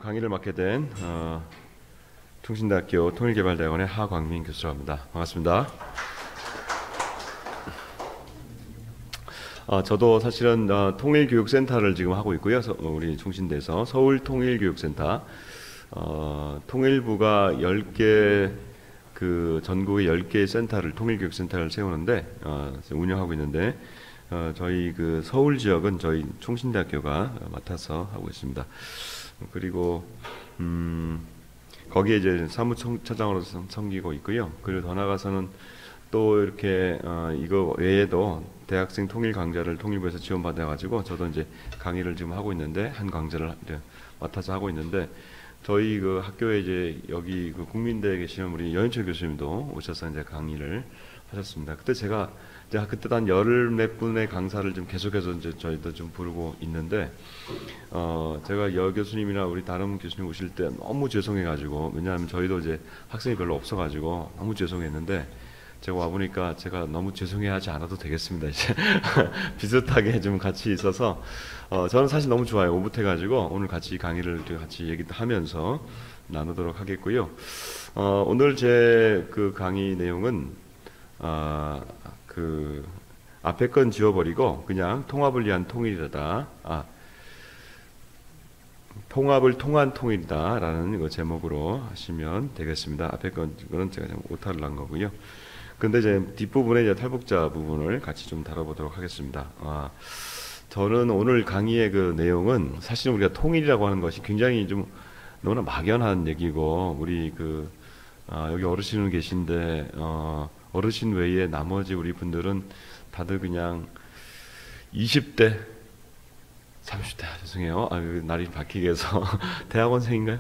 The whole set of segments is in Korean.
강의를 맡게 된 충신대학교 통일개발대학원의 하광민 교수라고 합니다. 반갑습니다. 저도 사실은 통일교육센터를 지금 하고 있고요. 우리 충신대에서 서울통일교육센터 통일부가 10개 그 전국에 10개의 센터를 통일교육센터를 세우는데 운영하고 있는데 저희 그 서울 지역은 저희 충신대학교가 맡아서 하고 있습니다. 그리고 거기에 이제 사무처장으로 섬기고 있고요. 그리고 더 나아가서는 또 이렇게 이거 외에도 대학생 통일 강좌를 통일부에서 지원받아가지고 저도 이제 강의를 지금 하고 있는데 한 강좌를 이제 맡아서 하고 있는데 저희 그 학교에 이제 여기 그 국민대에 계시는 우리 여인철 교수님도 오셔서 이제 강의를 하셨습니다. 그때 제가 이제 그때 한 10몇 분의 강사를 좀 계속해서 이제 저희도 좀 부르고 있는데 제가 여 교수님이나 우리 다른 교수님 오실 때 너무 죄송해가지고 왜냐하면 저희도 이제 학생이 별로 없어가지고 너무 죄송했는데 제가 와보니까 제가 너무 죄송해하지 않아도 되겠습니다. 이제 비슷하게 좀 같이 있어서 저는 사실 너무 좋아요. 오붓해가지고 오늘 같이 강의를 같이 얘기하면서 나누도록 하겠고요. 오늘 제 그 강의 내용은 그 앞에 건 지워버리고 그냥 통합을 위한 통일이다. 통합을 통한 통일이다라는 그 제목으로 하시면 되겠습니다. 앞에 거는 제가 좀 오타를 난 거고요. 근데 이제 뒷부분에 이제 탈북자 부분을 같이 좀 다뤄보도록 하겠습니다. 저는 오늘 강의의 그 내용은 사실 우리가 통일이라고 하는 것이 굉장히 좀 너무나 막연한 얘기고 우리 그 여기 어르신은 계신데 어르신 외에 나머지 우리 분들은 다들 그냥 20대, 30대 죄송해요. 날이 바뀌게 해서 대학원생인가요?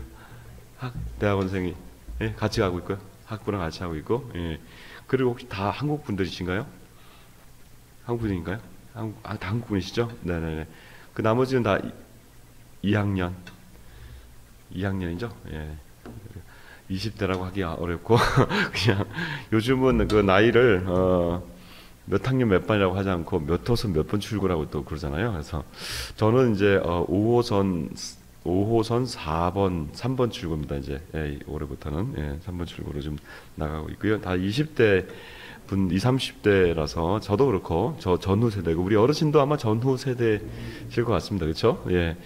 대학원생이 예, 같이 가고 있고요. 학부랑 같이 하고 있고 예. 그리고 혹시 다 한국 분들이신가요? 한국 분인가요? 다 한국 분이시죠? 네네네. 그 나머지는 다 2학년이죠? 예. 20대라고 하기가 어렵고 그냥 요즘은 그 나이를 몇 학년 몇 반이라고 하지 않고 몇 호선 몇 번 출구라고 또 그러잖아요. 그래서 저는 이제 5호선 4번 3번 출구입니다. 이제 올해부터는 3번 출구로 좀 나가고 있고요. 다 20대 분 20, 30대라서 저도 그렇고 저 전후 세대고 우리 어르신도 아마 전후 세대실 것 같습니다. 그렇죠? 예.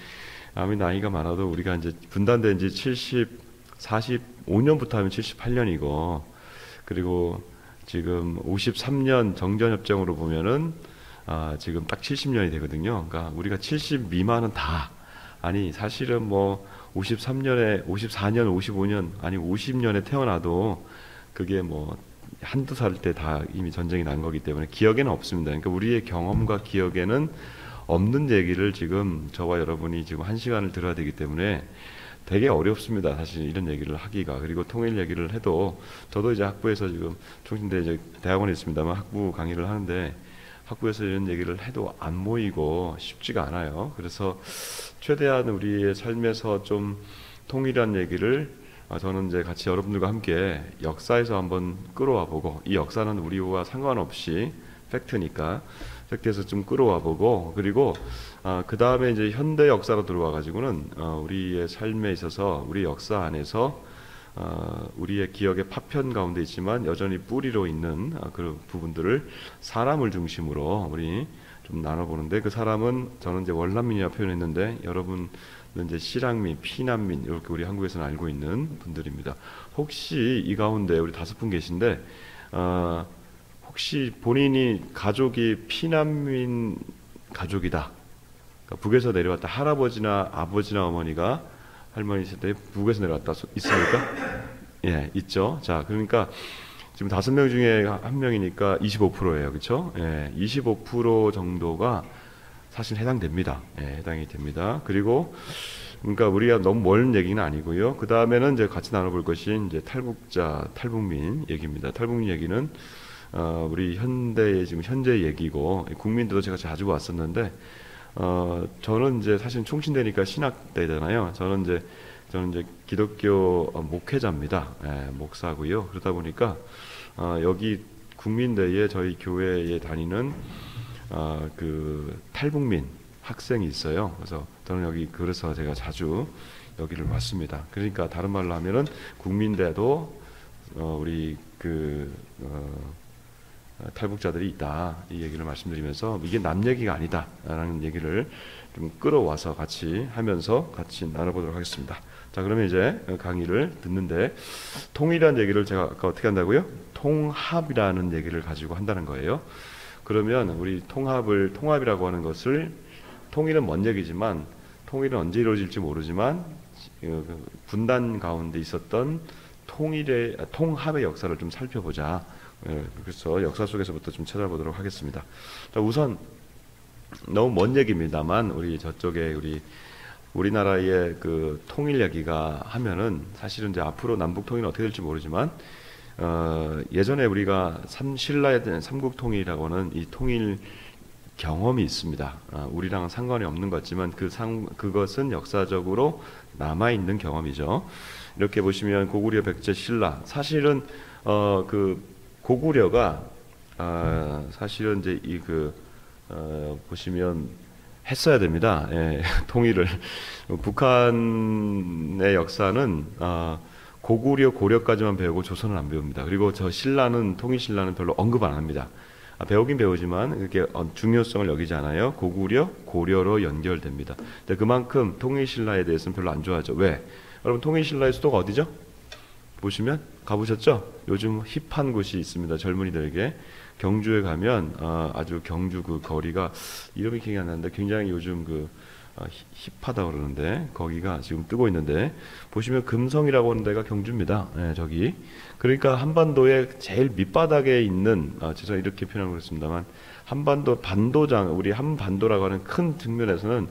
아무리 나이가 많아도 우리가 이제 분단된 지 45년부터 하면 78년이고 그리고 지금 53년 정전협정으로 보면은 지금 딱 70년이 되거든요. 그러니까 우리가 70 미만은 다 아니 사실은 뭐 53년에 54년 55년 아니 50년에 태어나도 그게 뭐 한두 살 때 다 이미 전쟁이 난 거기 때문에 기억에는 없습니다. 그러니까 우리의 경험과 기억에는 없는 얘기를 지금 저와 여러분이 지금 1시간을 들어야 되기 때문에 되게 어렵습니다. 사실 이런 얘기를 하기가. 그리고 통일 얘기를 해도 저도 이제 학부에서 지금 충신대 이제 대학원에 있습니다만 학부 강의를 하는데 학부에서 이런 얘기를 해도 안 모이고 쉽지가 않아요. 그래서 최대한 우리의 삶에서 좀 통일한 얘기를 저는 이제 같이 여러분들과 함께 역사에서 한번 끌어와 보고 이 역사는 우리와 상관없이 팩트니까 팩트에서 좀 끌어와 보고 그리고 그 다음에 이제 현대 역사로 들어와 가지고는 우리의 삶에 있어서 우리 역사 안에서 우리의 기억의 파편 가운데 있지만 여전히 뿌리로 있는 그런 부분들을 사람을 중심으로 우리 좀 나눠보는데 그 사람은 저는 이제 월남민이라고 표현했는데 여러분은 이제 실향민, 피난민 이렇게 우리 한국에서는 알고 있는 분들입니다. 혹시 이 가운데 우리 5분 계신데 혹시 본인이 가족이 피난민 가족이다. 그러니까 북에서 내려왔다. 할아버지나 아버지나 어머니가 할머니 있을 때 북에서 내려왔다. 있습니까? 예, 있죠. 자, 그러니까 지금 5명 중에 1명이니까 25%예요. 그렇죠? 예, 25% 정도가 사실 해당됩니다. 예, 해당이 됩니다. 그리고 그러니까 우리가 너무 먼 얘기는 아니고요. 그 다음에는 이제 같이 나눠볼 것이 이제 탈북민 얘기입니다. 탈북민 얘기는 우리 현대의 지금 현재 얘기고 국민들도 제가 자주 왔었는데 저는 이제 사실 충신대니까 신학대잖아요. 저는 이제 기독교 목회자입니다. 예, 목사고요. 그러다 보니까 여기 국민대에 저희 교회에 다니는 그 탈북민 학생이 있어요. 그래서 저는 여기 그래서 제가 자주 여기를 왔습니다. 그러니까 다른 말로 하면은 국민대도 우리 탈북자들이 있다, 이 얘기를 말씀드리면서 이게 남 얘기가 아니다라는 얘기를 좀 끌어와서 같이 하면서 같이 나눠보도록 하겠습니다. 자, 그러면 이제 강의를 듣는데 통일이라는 얘기를 제가 아까 어떻게 한다고요? 통합이라는 얘기를 가지고 한다는 거예요. 그러면 우리 통합이라고 하는 것을, 통일은 먼 얘기지만 통일은 언제 이루어질지 모르지만 분단 가운데 있었던 통합의 역사를 좀 살펴보자. 그래서 역사 속에서부터 좀 찾아보도록 하겠습니다. 자, 우선 너무 먼 얘기입니다만 우리 저쪽에 우리나라의 그 통일 얘기가 하면은 사실은 이제 앞으로 남북 통일은 어떻게 될지 모르지만 예전에 우리가 신라에 대한 삼국 통일이라고 하는 이 통일 경험이 있습니다. 우리랑은 상관이 없는 것 같지만 그것은 역사적으로 남아 있는 경험이죠. 이렇게 보시면 고구려, 백제, 신라, 사실은 그 고구려가 사실은 이제 보시면 했어야 됩니다. 예, 통일을. 북한의 역사는 고구려, 고려까지만 배우고 조선은 안 배웁니다. 그리고 저 통일신라는 별로 언급 안 합니다. 배우긴 배우지만 그렇게 중요성을 여기지 않아요. 고구려, 고려로 연결됩니다. 근데 그만큼 통일신라에 대해서는 별로 안 좋아하죠. 왜? 여러분, 통일신라의 수도가 어디죠? 보시면 가보셨죠? 요즘 힙한 곳이 있습니다. 젊은이들에게. 경주에 가면 아주 경주 그 거리가 이름이 기억이 안 나는데 굉장히 요즘 힙하다 그러는데 거기가 지금 뜨고 있는데 보시면 금성이라고 하는 데가 경주입니다. 네, 저기. 그러니까 한반도의 제일 밑바닥에 있는, 제가 이렇게 표현하고 그랬습니다만, 한반도 우리 한반도라고 하는 큰 측면에서는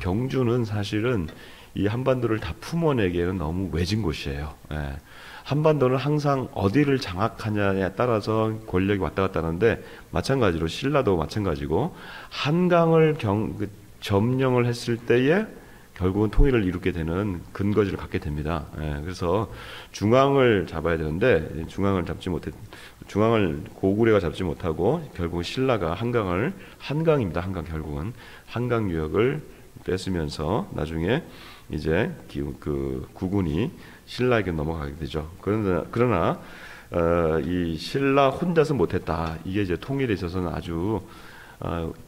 경주는 사실은 이 한반도를 다 품어내기에는 너무 외진 곳이에요. 예. 한반도는 항상 어디를 장악하냐에 따라서 권력이 왔다 갔다 하는데, 마찬가지로 신라도 마찬가지고 한강을 점령을 했을 때에 결국은 통일을 이루게 되는 근거지를 갖게 됩니다. 예, 그래서 중앙을 잡아야 되는데 중앙을 고구려가 잡지 못하고 결국 신라가 한강입니다. 결국은 한강 유역을 뺏으면서 나중에 이제 그 구군이 신라에게 넘어가게 되죠. 그러나 이 신라 혼자서 못했다. 이게 이제 통일에 있어서는 아주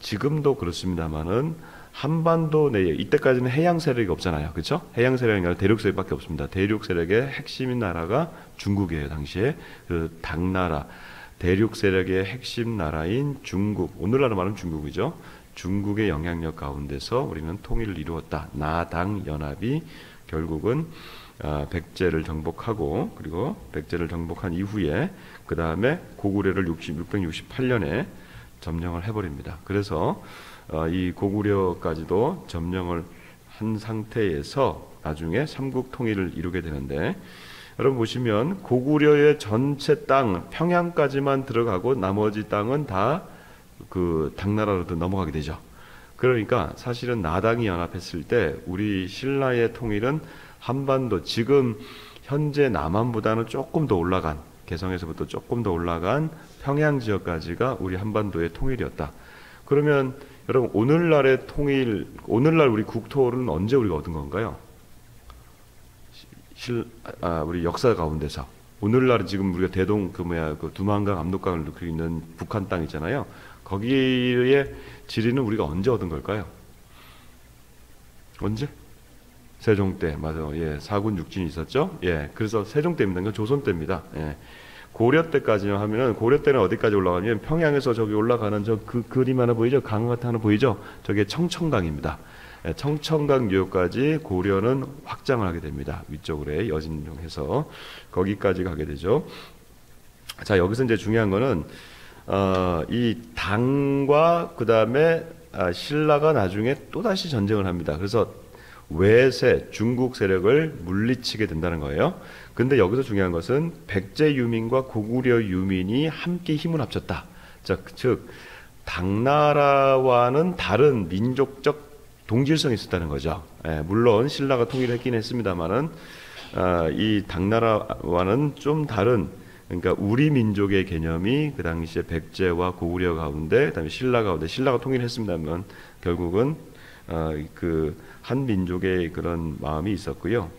지금도 그렇습니다만은 한반도 내에 이때까지는 해양 세력이 없잖아요, 그렇죠? 해양 세력이 아니라 대륙 세력밖에 없습니다. 대륙 세력의 핵심인 나라가 중국이에요. 당시에 그 당나라, 대륙 세력의 핵심 나라인 중국, 오늘날로 말하면 중국이죠. 중국의 영향력 가운데서 우리는 통일을 이루었다. 나당 연합이 결국은 백제를 정복하고, 그리고 백제를 정복한 이후에 그 다음에 고구려를 668년에 점령을 해버립니다. 그래서 이 고구려까지도 점령을 한 상태에서 나중에 삼국 통일을 이루게 되는데, 여러분 보시면 고구려의 전체 땅 평양까지만 들어가고 나머지 땅은 다 그 당나라로 넘어가게 되죠. 그러니까 사실은 나당이 연합했을 때 우리 신라의 통일은 한반도, 지금 현재 남한보다는 조금 더 올라간, 개성에서부터 조금 더 올라간 평양 지역까지가 우리 한반도의 통일이었다. 그러면 여러분, 오늘날의 통일, 오늘날 우리 국토를 언제 우리가 얻은 건가요? 우리 역사 가운데서. 오늘날 지금 우리가 그 두만강, 압록강을 놓고 있는 북한 땅 있잖아요. 거기에 지리는 우리가 언제 얻은 걸까요? 언제? 세종 때, 맞아요. 예, 사군 육진이 있었죠. 예, 그래서 세종 때입니다. 이건 조선 때입니다. 예. 고려 때까지 하면은, 고려 때는 어디까지 올라가냐면 평양에서 저기 올라가는 그 그림 하나 보이죠? 강 같은 하나 보이죠? 저게 청천강입니다. 예, 청천강 유역까지 고려는 확장을 하게 됩니다. 위쪽으로 여진해서 거기까지 가게 되죠. 자, 여기서 이제 중요한 거는 이 당과 그 다음에 신라가 나중에 또 다시 전쟁을 합니다. 그래서 외세, 중국 세력을 물리치게 된다는 거예요. 근데 여기서 중요한 것은 백제 유민과 고구려 유민이 함께 힘을 합쳤다. 즉 당나라와는 다른 민족적 동질성이 있었다는 거죠. 예, 물론 신라가 통일을 했긴 했습니다만은 이 당나라와는 좀 다른, 그러니까 우리 민족의 개념이 그 당시에 백제와 고구려 가운데, 그다음에 신라 가운데, 신라가 통일했습니다만 결국은 그 한 민족의 그런 마음이 있었고요.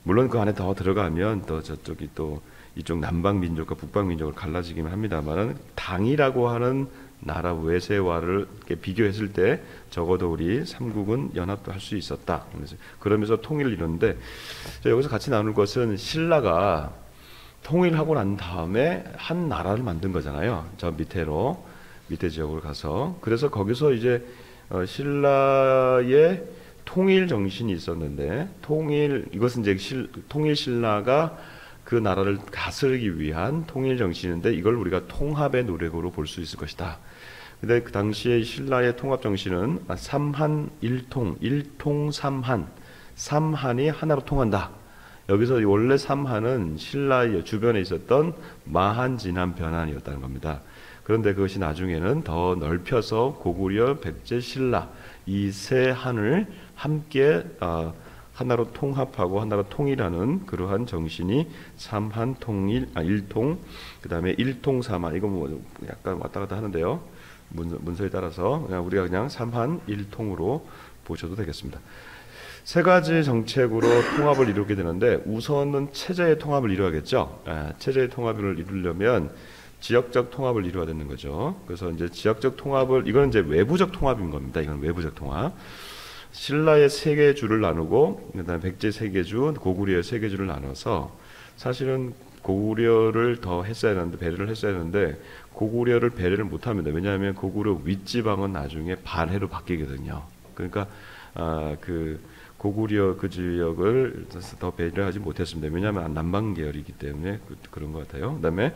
물론 그 안에 더 들어가면 또 저쪽이 또 이쪽 남방 민족과 북방 민족을 갈라지긴 합니다만은 당이라고 하는 나라 외세와를 비교했을 때 적어도 우리 삼국은 연합도 할 수 있었다. 그러면서 통일을 이뤘는데 여기서 같이 나눌 것은 신라가 통일하고 난 다음에 한 나라를 만든 거잖아요. 저 밑에 지역으로 가서 그래서 거기서 이제 신라의 통일 정신이 있었는데 이것은 이제 통일 신라가 그 나라를 다스리기 위한 통일 정신인데 이걸 우리가 통합의 노력으로 볼 수 있을 것이다. 근데 그 당시에 신라의 통합 정신은 삼한 일통 삼한이 하나로 통한다. 여기서 원래 삼한은 신라의 주변에 있었던 마한, 진한, 변한이었다는 겁니다. 그런데 그것이 나중에는 더 넓혀서 고구려, 백제, 신라 이 세 한을 함께 하나로 통합하고 하나로 통일하는 그러한 정신이 삼한 통일, 일통, 그 다음에 일통 삼한, 이거 뭐 약간 왔다 갔다 하는데요. 문서에 따라서 우리가 그냥 삼한 일통으로 보셔도 되겠습니다. 세 가지 정책으로 통합을 이루게 되는데 우선은 체제의 통합을 이루어야겠죠. 체제의 통합을 이루려면 지역적 통합을 이루어야 되는 거죠. 그래서 이제 지역적 통합을 이거는 이제 외부적 통합인 겁니다. 이건 외부적 통합. 신라의 세계주를 나누고 그다음에 백제 세계주, 고구려의 세계주를 나눠서 사실은 고구려를 더 했어야 하는데 배려를 했어야 하는데 고구려를 배려를 못합니다. 왜냐하면 고구려 윗지방은 나중에 발해로 바뀌거든요. 그러니까 그 고구려 그 지역을 더 배려하지 못했습니다. 왜냐하면 남방 계열이기 때문에 그런 것 같아요. 그다음에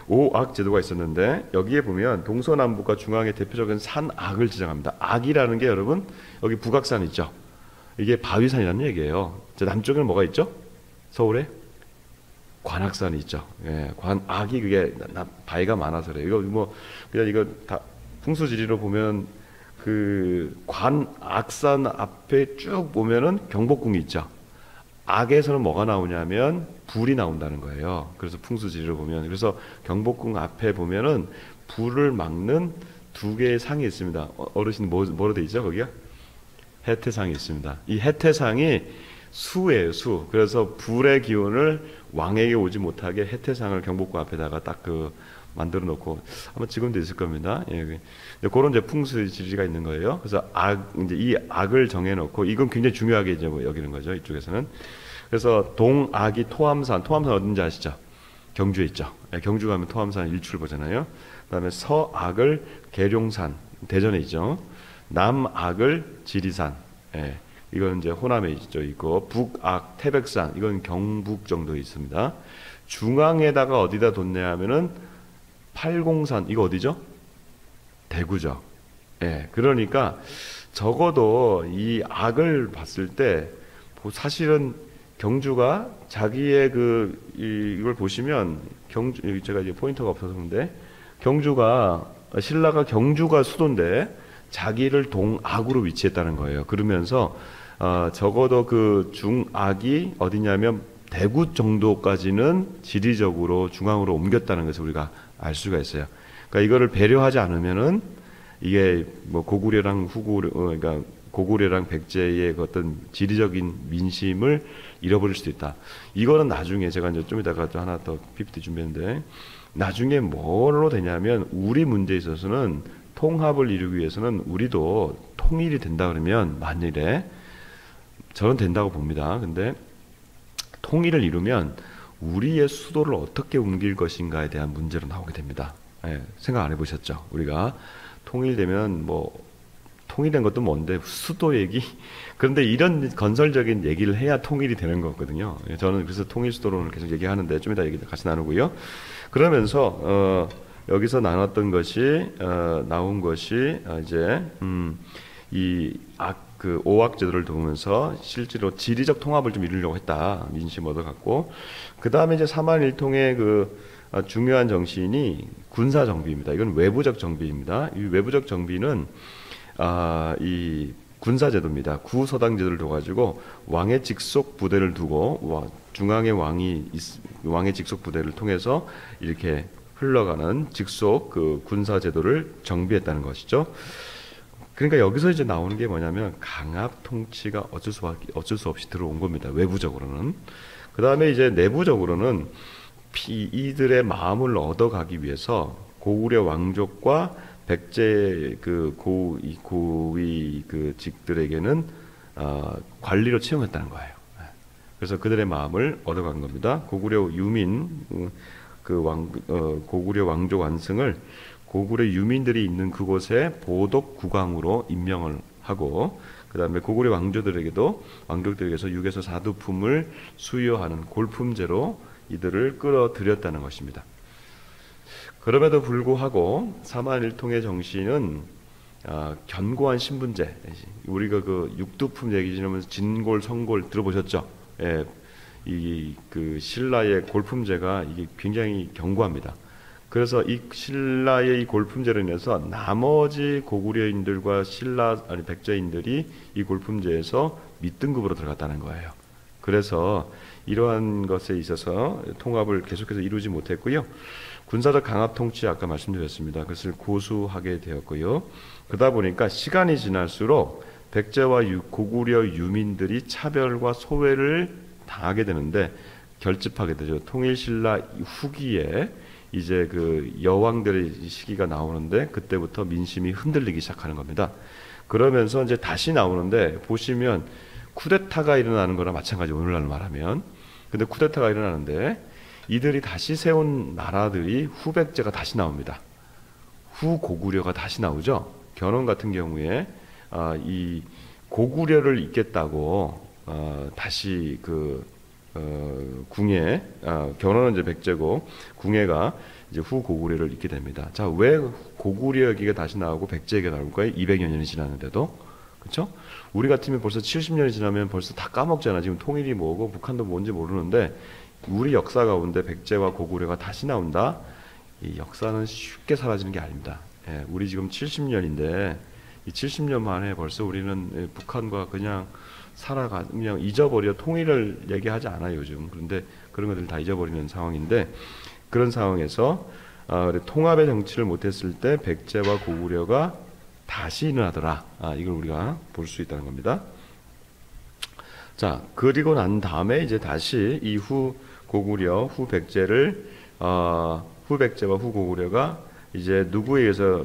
오악 제도가 있었는데 여기에 보면 동서남북과 중앙의 대표적인 산악을 지정합니다. 악이라는 게 여러분 여기 북악산 있죠. 이게 바위산이라는 얘기예요. 남쪽에는 뭐가 있죠? 서울에 관악산이 있죠. 예, 관악이 그게 바위가 많아서 그래요. 이거 뭐 그냥 이거 다 풍수지리로 보면 그 관악산 앞에 쭉 보면은 경복궁이 있죠. 악에서는 뭐가 나오냐면 불이 나온다는 거예요. 그래서 풍수지리로 보면 그래서 경복궁 앞에 보면은 불을 막는 두 개의 상이 있습니다. 어르신 뭐로 돼 있죠? 거기가 해태상이 있습니다. 이 해태상이 수예요, 수. 그래서 불의 기운을 왕에게 오지 못하게 해태상을 경복궁 앞에다가 딱 만들어 놓고 아마 지금도 있을 겁니다. 예, 그런 이제 풍수지리가 있는 거예요. 그래서 이제 이 악을 정해놓고 이건 굉장히 중요하게 이제 뭐 여기는 거죠. 이쪽에서는. 그래서 동악이 토암산 어딘지 아시죠? 경주에 있죠. 예, 경주 가면 토암산 일출 보잖아요. 그다음에 서악을 계룡산 대전에 있죠. 남악을 지리산. 예, 이건 이제 호남에 있고 북악 태백산 이건 경북 정도에 있습니다. 중앙에다가 어디다 뒀냐 하면은 팔공산 이거 어디죠? 대구죠. 예, 그러니까 적어도 이 악을 봤을 때 사실은 경주가 자기의 이걸 보시면 제가 이제 포인터가 없어서 그런데 신라가 경주가 수도인데 자기를 동악으로 위치했다는 거예요. 그러면서 적어도 그 중악이 어디냐면 대구 정도까지는 지리적으로 중앙으로 옮겼다는 것을 우리가 알 수가 있어요. 그러니까 이거를 배려하지 않으면은 이게 뭐 그러니까 고구려랑 백제의 그 어떤 지리적인 민심을 잃어버릴 수도 있다. 이거는 나중에 제가 이제 좀 이따가 또 하나 더 PPT 준비했는데 나중에 뭐로 되냐면 우리 문제에 있어서는 통합을 이루기 위해서는 우리도 통일이 된다 그러면 만일에 저는 된다고 봅니다. 근데 통일을 이루면 우리의 수도를 어떻게 옮길 것인가에 대한 문제로 나오게 됩니다. 예, 생각 안 해보셨죠? 우리가 통일되면 뭐 통일된 것도 뭔데 수도 얘기? 그런데 이런 건설적인 얘기를 해야 통일이 되는 거거든요. 예, 저는 그래서 통일 수도론을 계속 얘기하는데 좀 이따 얘기 같이 나누고요. 그러면서 여기서 나눴던 것이 나온 것이 이제 그 오악 제도를 두면서 실제로 지리적 통합을 좀 이루려고 했다. 민심 얻어갖고 그 다음에 이제 삼한일통의 중요한 정신이 군사 정비입니다. 이건 외부적 정비입니다. 이 외부적 정비는 이 군사 제도입니다. 구서당 제도를 둬가지고 왕의 직속 부대를 두고 중앙에 왕의 직속 부대를 통해서 이렇게 흘러가는 직속 그 군사 제도를 정비했다는 것이죠. 그러니까 여기서 이제 나오는 게 뭐냐면 강압 통치가 어쩔 수 없이 들어온 겁니다. 외부적으로는. 그 다음에 이제 내부적으로는 이들의 마음을 얻어가기 위해서 고구려 왕족과 백제 그 고위 그 직들에게는 관리로 채용했다는 거예요. 그래서 그들의 마음을 얻어간 겁니다. 고구려 유민 고구려 왕족 완승을 고구려 유민들이 있는 그곳에 보독 국왕으로 임명을 하고, 그 다음에 고구려 왕족들에게서 6에서 4두품을 수여하는 골품제로 이들을 끌어들였다는 것입니다. 그럼에도 불구하고 사만일통의 정신은 견고한 신분제, 우리가 그 육두품 얘기 지나면서 진골, 성골 들어보셨죠? 예, 그 신라의 골품제가 이게 굉장히 견고합니다. 그래서 이 신라의 이 골품제로 인해서 나머지 고구려인들과 백제인들이 이 골품제에서 밑등급으로 들어갔다는 거예요. 그래서 이러한 것에 있어서 통합을 계속해서 이루지 못했고요. 군사적 강압 통치 아까 말씀드렸습니다. 그것을 고수하게 되었고요. 그러다 보니까 시간이 지날수록 백제와 고구려 유민들이 차별과 소외를 당하게 되는데 결집하게 되죠. 통일신라 후기에 이제 그 여왕들의 시기가 나오는데 그때부터 민심이 흔들리기 시작하는 겁니다. 그러면서 이제 다시 나오는데 보시면 쿠데타가 일어나는 거랑 마찬가지, 오늘날 말하면. 근데 쿠데타가 일어나는데 이들이 다시 세운 나라들이 후백제가 다시 나옵니다. 후고구려가 다시 나오죠. 견훤 같은 경우에 이 고구려를 잇겠다고 다시 궁예, 견훤은 이제 백제고 궁예가 이제 후고구려를 잇게 됩니다. 자, 왜 고구려 얘기가 다시 나오고 백제 얘기가 나올까요? 200여 년이 지났는데도. 그렇죠? 우리 같으면 벌써 70년이 지나면 벌써 다 까먹잖아. 지금 통일이 뭐고 북한도 뭔지 모르는데 우리 역사 가운데 백제와 고구려가 다시 나온다. 이 역사는 쉽게 사라지는 게 아닙니다. 예, 우리 지금 70년인데 이 70년 만에 벌써 우리는 북한과 그냥 그냥 잊어버려, 통일을 얘기하지 않아요 요즘. 그런데 그런 것들 다 잊어버리는 상황인데, 그런 상황에서 통합의 정치를 못했을 때 백제와 고구려가 다시 일어나더라. 이걸 우리가 볼 수 있다는 겁니다. 자, 그리고 난 다음에 이제 다시 이 후고구려, 후백제와 후고구려가 이제 누구에 의해서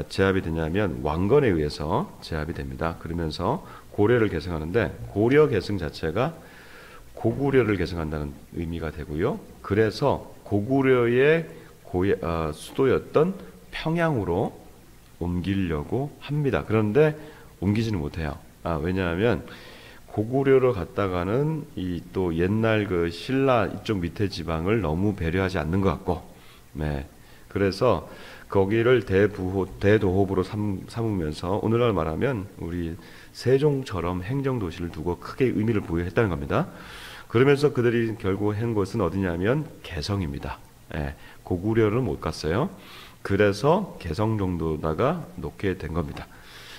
제압이 되냐면 왕건에 의해서 제압이 됩니다. 그러면서 고려를 계승하는데, 고려 계승 자체가 고구려를 계승한다는 의미가 되고요. 그래서 고구려의 수도였던 평양으로 옮기려고 합니다. 그런데 옮기지는 못해요. 왜냐하면 고구려로 갔다가는 또 옛날 그 신라 이쪽 밑에 지방을 너무 배려하지 않는 것 같고, 네. 그래서 거기를 대도호부로 삼으면서 오늘날 말하면 우리 세종처럼 행정도시를 두고 크게 의미를 부여했다는 겁니다. 그러면서 그들이 결국 한 곳은 어디냐면 개성입니다. 예, 고구려를 못 갔어요. 그래서 개성 정도다가 놓게 된 겁니다.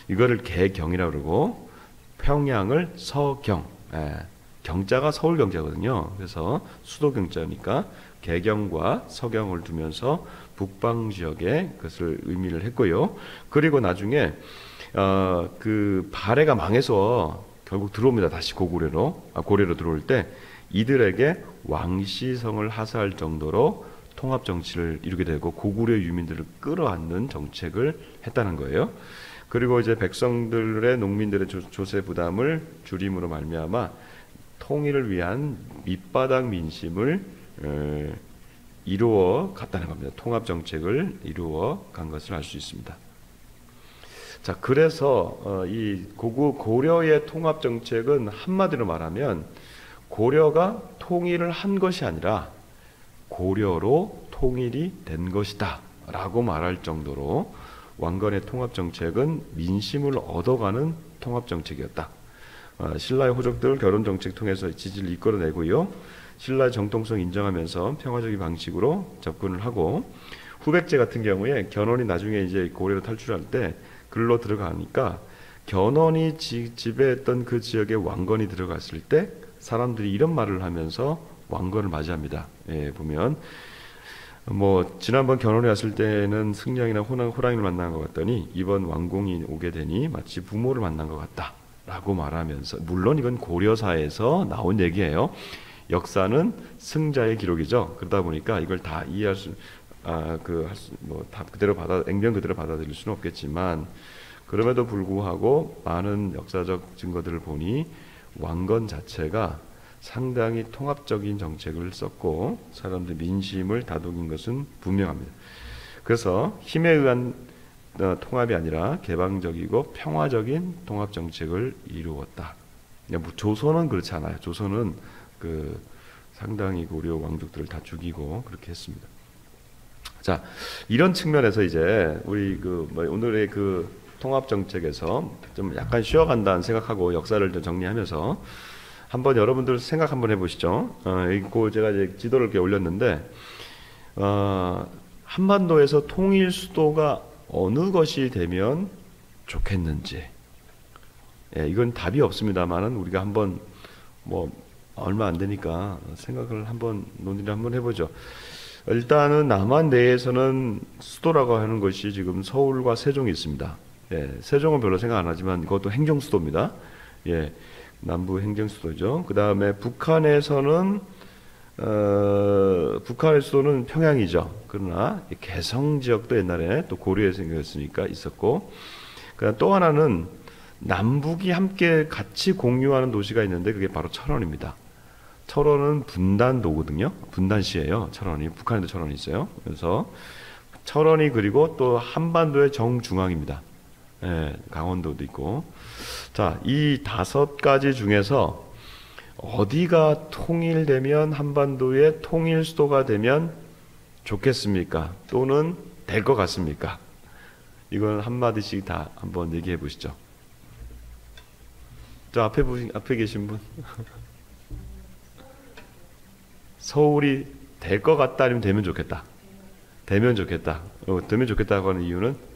이거를 개경이라고 그러고 평양을 서경, 경자가 서울 경자거든요. 그래서 수도 경자니까 개경과 서경을 두면서 북방 지역에 그것을 의미를 했고요. 그리고 나중에 그 발해가 망해서 결국 들어옵니다. 다시 고려로 들어올 때 이들에게 왕시성을 하사할 정도로 통합 정치를 이루게 되고 고구려 유민들을 끌어안는 정책을 했다는 거예요. 그리고 이제 백성들의 농민들의 조세 부담을 줄임으로 말미암아 통일을 위한 밑바닥 민심을 이루어 갔다는 겁니다. 통합 정책을 이루어 간 것을 알 수 있습니다. 자, 그래서 이 고려의 통합 정책은 한마디로 말하면 고려가 통일을 한 것이 아니라 고려로 통일이 된 것이다 라고 말할 정도로 왕건의 통합 정책은 민심을 얻어가는 통합 정책이었다. 신라의 호족들 결혼 정책 통해서 지지를 이끌어내고요. 신라의 정통성 인정하면서 평화적인 방식으로 접근을 하고, 후백제 같은 경우에 견훤이 나중에 이제 고려로 탈출할 때 글로 들어가니까 견훤이 지배했던 그 지역에 왕건이 들어갔을 때 사람들이 이런 말을 하면서 왕건을 맞이합니다. 예, 보면 뭐 지난번 결혼해 왔을 때는 승냥이나 호랑이를 만난 것 같더니 이번 왕공이 오게 되니 마치 부모를 만난 것 같다라고 말하면서, 물론 이건 고려사에서 나온 얘기예요. 역사는 승자의 기록이죠. 그러다 보니까 이걸 다 이해할 수, 뭐다 그대로 액면 그대로 받아들일 수는 없겠지만, 그럼에도 불구하고 많은 역사적 증거들을 보니 왕건 자체가 상당히 통합적인 정책을 썼고 사람들 민심을 다독인 것은 분명합니다. 그래서 힘에 의한 통합이 아니라 개방적이고 평화적인 통합 정책을 이루었다. 조선은 그렇지 않아요. 조선은 상당히 고려 왕족들을 다 죽이고 그렇게 했습니다. 자, 이런 측면에서 이제 우리 오늘의 통합 정책에서 좀 약간 쉬어간다는 생각하고 역사를 좀 정리하면서 한번 여러분들 생각 한번 해보시죠. 제가 이제 지도를 이렇게 올렸는데, 한반도에서 통일 수도가 어느 것이 되면 좋겠는지, 이건 답이 없습니다만은 우리가 한번 얼마 안 되니까 생각을 한번 논의를 한번 해보죠. 일단은 남한 내에서는 수도라고 하는 것이 지금 서울과 세종이 있습니다. 세종은 별로 생각 안 하지만 그것도 행정수도입니다. 남부 행정수도죠. 그 다음에 북한에서는 북한의 수도는 평양이죠. 그러나 개성 지역도 옛날에 또 고려에 생겼으니까 있었고, 그다음 또 하나는 남북이 함께 같이 공유하는 도시가 있는데 그게 바로 철원입니다. 철원은 분단도거든요. 분단시예요. 철원이. 북한에도 철원이 있어요. 그래서 철원이, 그리고 또 한반도의 정중앙입니다. 강원도도 있고. 자, 이 5가지 중에서 어디가 통일되면 한반도의 통일 수도가 되면 좋겠습니까? 또는 될 것 같습니까? 이건 한마디씩 다 한번 얘기해 보시죠. 저 앞에 계신 분. 서울이 될 것 같다 아니면 되면 좋겠다? 되면 좋겠다. 되면 좋겠다고 하는 이유는?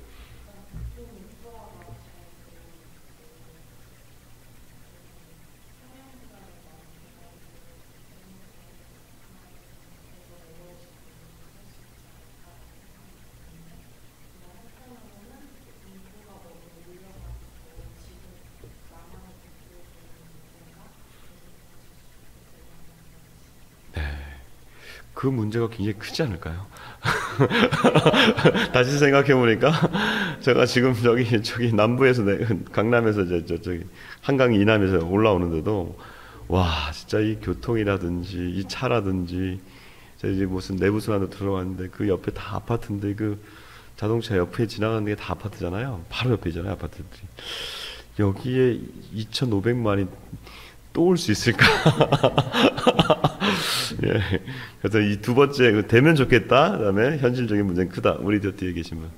그 문제가 굉장히 크지 않을까요? 다시 생각해보니까 제가 지금 저기 남부에서 강남에서 저기 한강 이남에서 올라오는데도 와, 진짜 이 교통이라든지 이 차라든지, 제가 이제 무슨 내부순환도 들어왔는데 그 옆에 다 아파트인데 그 자동차 옆에 지나가는 게 다 아파트잖아요. 바로 옆에 있잖아요, 아파트들이. 여기에 2,500만이 또 올 수 있을까? 그래서 이 두 번째, 되면 좋겠다. 그다음에 현실적인 문제는 크다. 우리 저 뒤에 계신 분.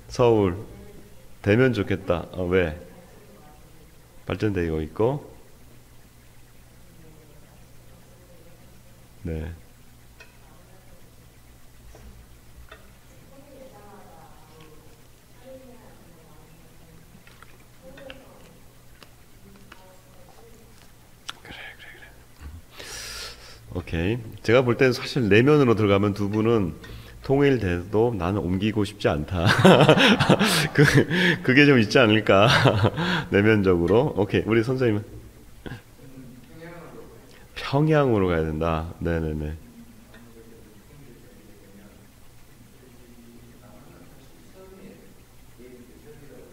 서울 되면 좋겠다. 왜? 발전되고 있고. 네. 오케이. 제가 볼 때는 사실 내면으로 들어가면 두 분은 통일돼도 나는 옮기고 싶지 않다. 그게 좀 있지 않을까. 내면적으로. 오케이. 우리 선생님은? 평양으로 가야 된다. 네네네.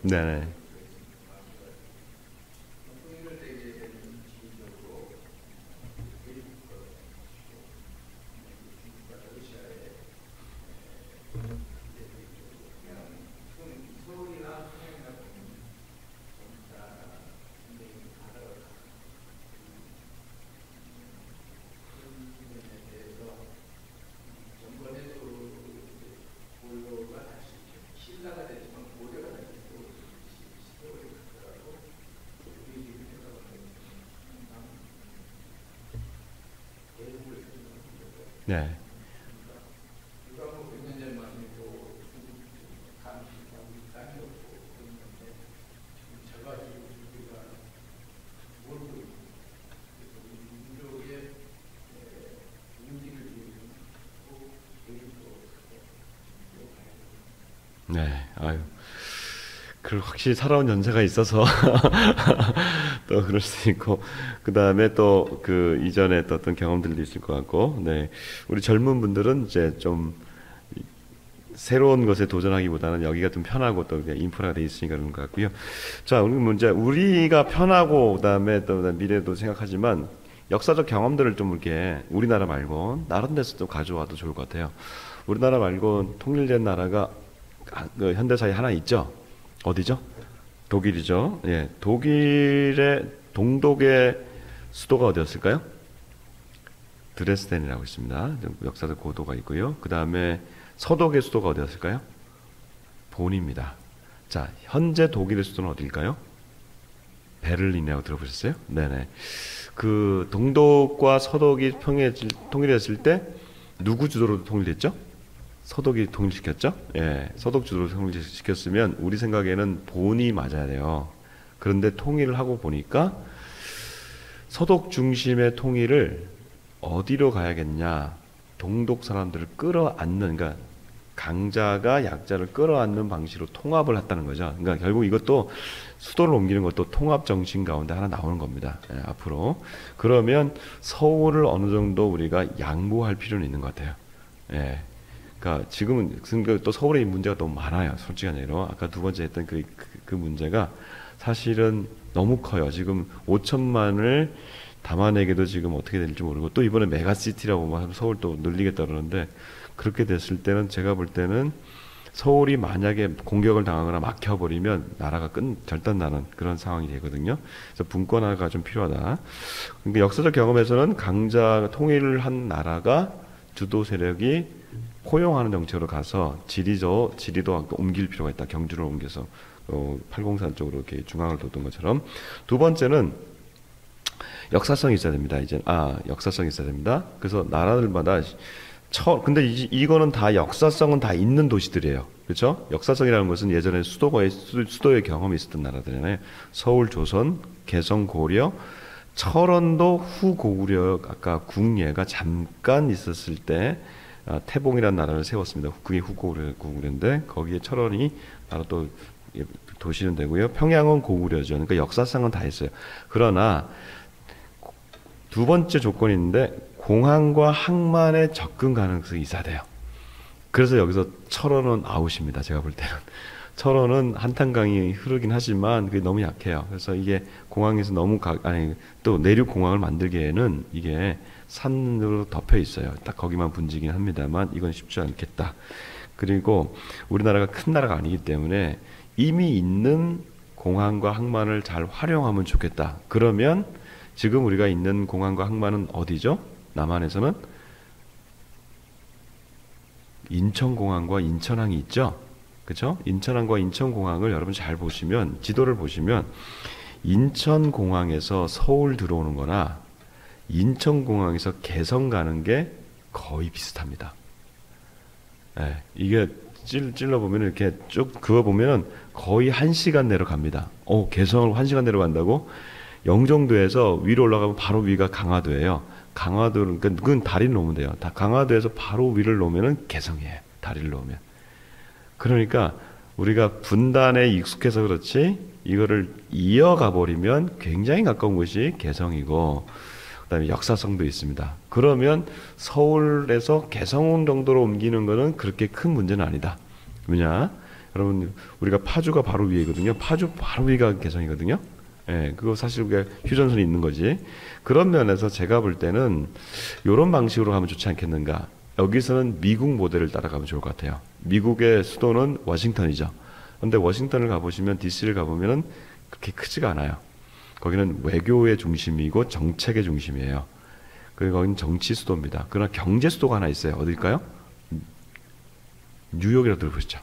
네네. 네. 네, 아유. 그 확실히 살아온 연세가 있어서 또 그럴 수 있고, 그 다음에 또 그 이전에 또 어떤 경험들도 있을 것 같고, 네, 우리 젊은 분들은 이제 좀 새로운 것에 도전하기보다는 여기가 좀 편하고 또 인프라가 돼 있으니까 그런 것 같고요. 자, 우리 문제, 우리가 편하고 그다음에 또 미래도 생각하지만 역사적 경험들을 좀 이렇게 우리나라 말고 다른 데서 좀 가져와도 좋을 것 같아요. 우리나라 말고 통일된 나라가 그 현대사에 하나 있죠. 어디죠? 독일이죠. 예, 독일의 동독의 수도가 어디였을까요? 드레스덴이라고 있습니다. 역사적 고도가 있고요. 그 다음에 서독의 수도가 어디였을까요? 본입니다. 자, 현재 독일의 수도는 어디일까요? 베를린이라고 들어보셨어요? 네네. 그 동독과 서독이 통일했을 때 누구 주도로 통일됐죠? 서독이 통일시켰죠? 예, 서독 주도로 통일시켰으면 우리 생각에는 본이 맞아야 돼요. 그런데 통일을 하고 보니까 서독 중심의 통일을 어디로 가야겠냐? 동독 사람들을 끌어안는, 그러니까 강자가 약자를 끌어안는 방식으로 통합을 했다는 거죠. 그러니까 결국 이것도 수도를 옮기는 것도 통합 정신 가운데 하나 나오는 겁니다. 예, 앞으로. 그러면 서울을 어느 정도 우리가 양보할 필요는 있는 것 같아요. 예. 그러니까 지금은 또 서울의 문제가 너무 많아요. 솔직한 얘기로 아까 두 번째 했던 그 문제가 사실은 너무 커요. 지금 5천만을 담아내기도 지금 어떻게 될지 모르고 또 이번에 메가시티라고 하면 서울 또 늘리겠다 그러는데 그렇게 됐을 때는 제가 볼 때는 서울이 만약에 공격을 당하거나 막혀버리면 나라가 절단나는 그런 상황이 되거든요. 그래서 분권화가 좀 필요하다. 그러니까 역사적 경험에서는 강자 통일을 한 나라가 주도 세력이 포용하는 정책으로 가서 지리도 옮길 필요가 있다. 경주를 옮겨서 803 쪽으로 이렇게 중앙을 뒀던 것처럼. 두 번째는 역사성이 있어야 됩니다. 역사성이 있어야 됩니다. 그래서 나라들마다 근데 이거는 다 역사성은 다 있는 도시들이에요. 그렇죠? 역사성이라는 것은 예전에 수도의 경험이 있었던 나라들이잖아요. 서울, 조선, 개성, 고려, 철원도 후고구려, 아까 궁예가 잠깐 있었을 때 태봉이라는 나라를 세웠습니다. 그게 후고구려인데 거기에 철원이 바로 또 도시는 되고요. 평양은 고구려죠. 그러니까 역사성은 다 있어요. 그러나 두 번째 조건이 있는데 공항과 항만의 접근 가능성이 있어야 돼요. 그래서 여기서 철원은 아웃입니다. 제가 볼 때는. 철원은 한탄강이 흐르긴 하지만 그게 너무 약해요. 그래서 이게 공항에서 또 내륙 공항을 만들기에는 이게 산으로 덮여 있어요. 딱 거기만 분지긴 합니다만 이건 쉽지 않겠다. 그리고 우리나라가 큰 나라가 아니기 때문에 이미 있는 공항과 항만을 잘 활용하면 좋겠다. 그러면 지금 우리가 있는 공항과 항만은 어디죠? 남한에서는 인천공항과 인천항이 있죠. 그렇죠? 인천항과 인천공항을 여러분 잘 보시면 지도를 보시면 인천공항에서 서울 들어오는 거나 인천공항에서 개성 가는 게 거의 비슷합니다. 네, 이게 찔러보면 이렇게 쭉 그어보면 거의 1시간 내로 갑니다. 개성을 1시간 내로 간다고? 영종도에서 위로 올라가면 바로 위가 강화도예요. 강화도는, 그건 다리를 놓으면 돼요. 강화도에서 바로 위를 놓으면 개성이에요. 다리를 놓으면. 그러니까 우리가 분단에 익숙해서 그렇지 이거를 이어가 버리면 굉장히 가까운 곳이 개성이고 그다음에 역사성도 있습니다. 그러면 서울에서 개성 정도로 옮기는 거는 그렇게 큰 문제는 아니다. 왜냐? 여러분 우리가 파주가 바로 위에거든요. 파주 바로 위가 개성이거든요. 예, 그거 사실 우리가 휴전선이 있는 거지. 그런 면에서 제가 볼 때는 이런 방식으로 가면 좋지 않겠는가. 여기서는 미국 모델을 따라가면 좋을 것 같아요. 미국의 수도는 워싱턴이죠. 근데 워싱턴을 가보시면 DC를 가보면은 그렇게 크지가 않아요. 거기는 외교의 중심이고 정책의 중심이에요. 그리고 거기는 정치 수도입니다. 그러나 경제 수도가 하나 있어요. 어딜까요? 뉴욕이라고 들어보셨죠?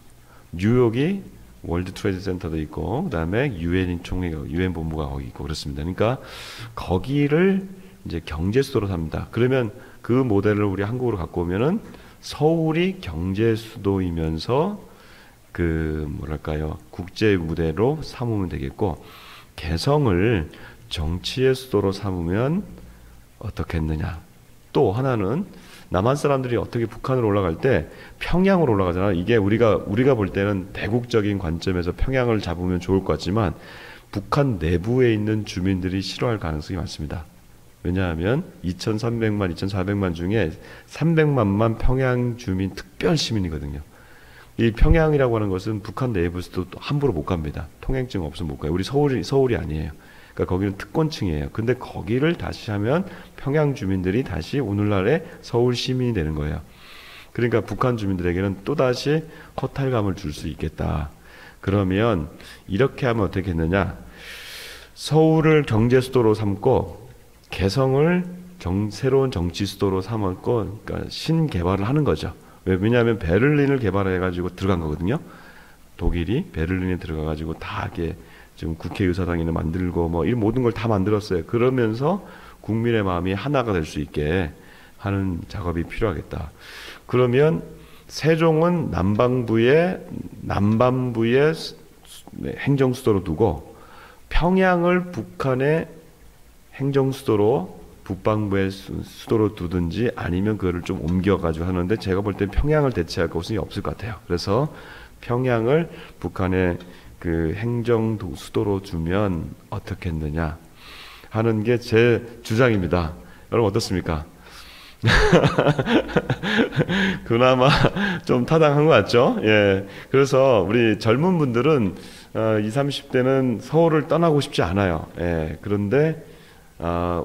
뉴욕이 월드 트레이드 센터도 있고 그다음에 유엔 본부가 거기 있고 그렇습니다. 그러니까 거기를 이제 경제 수도로 삼다. 그러면 그 모델을 우리 한국으로 갖고 오면은 서울이 경제 수도이면서 국제 무대로 삼으면 되겠고 개성을 정치의 수도로 삼으면 어떻겠느냐. 또 하나는 남한 사람들이 어떻게 북한으로 올라갈 때 평양으로 올라가잖아. 이게 우리가 볼 때는 대국적인 관점에서 평양을 잡으면 좋을 것 같지만 북한 내부에 있는 주민들이 싫어할 가능성이 많습니다. 왜냐하면 2,300만, 2,400만 중에 300만만 평양 주민 특별 시민이거든요. 이 평양이라고 하는 것은 북한 내부에서도 함부로 못 갑니다. 통행증 없으면 못 가요. 우리 서울이 아니에요. 그러니까 거기는 특권층이에요. 근데 거기를 다시 하면 평양 주민들이 다시 오늘날의 서울 시민이 되는 거예요. 그러니까 북한 주민들에게는 또다시 허탈감을 줄 수 있겠다. 그러면 이렇게 하면 어떻게 했느냐? 서울을 경제 수도로 삼고 개성을 새로운 정치 수도로 삼았고, 그러니까 신개발을 하는 거죠. 왜냐하면 베를린을 개발해가지고 들어간 거거든요. 독일이 베를린에 들어가가지고 다 이게 지금 국회의사당이나 만들고 뭐 이런 모든 걸 다 만들었어요. 그러면서 국민의 마음이 하나가 될 수 있게 하는 작업이 필요하겠다. 그러면 세종은 남반부의 행정수도로 두고 평양을 북한의 행정수도로 북방부의 수도로 두든지 아니면 그거를 좀 옮겨가지고 하는데 제가 볼 때 평양을 대체할 곳은 없을 것 같아요. 그래서 평양을 북한의 그 행정 수도로 주면 어떻겠느냐 하는 게 제 주장입니다. 여러분 어떻습니까? 그나마 좀 타당한 것 같죠? 예. 그래서 우리 젊은 분들은 20, 30대는 서울을 떠나고 싶지 않아요. 예. 그런데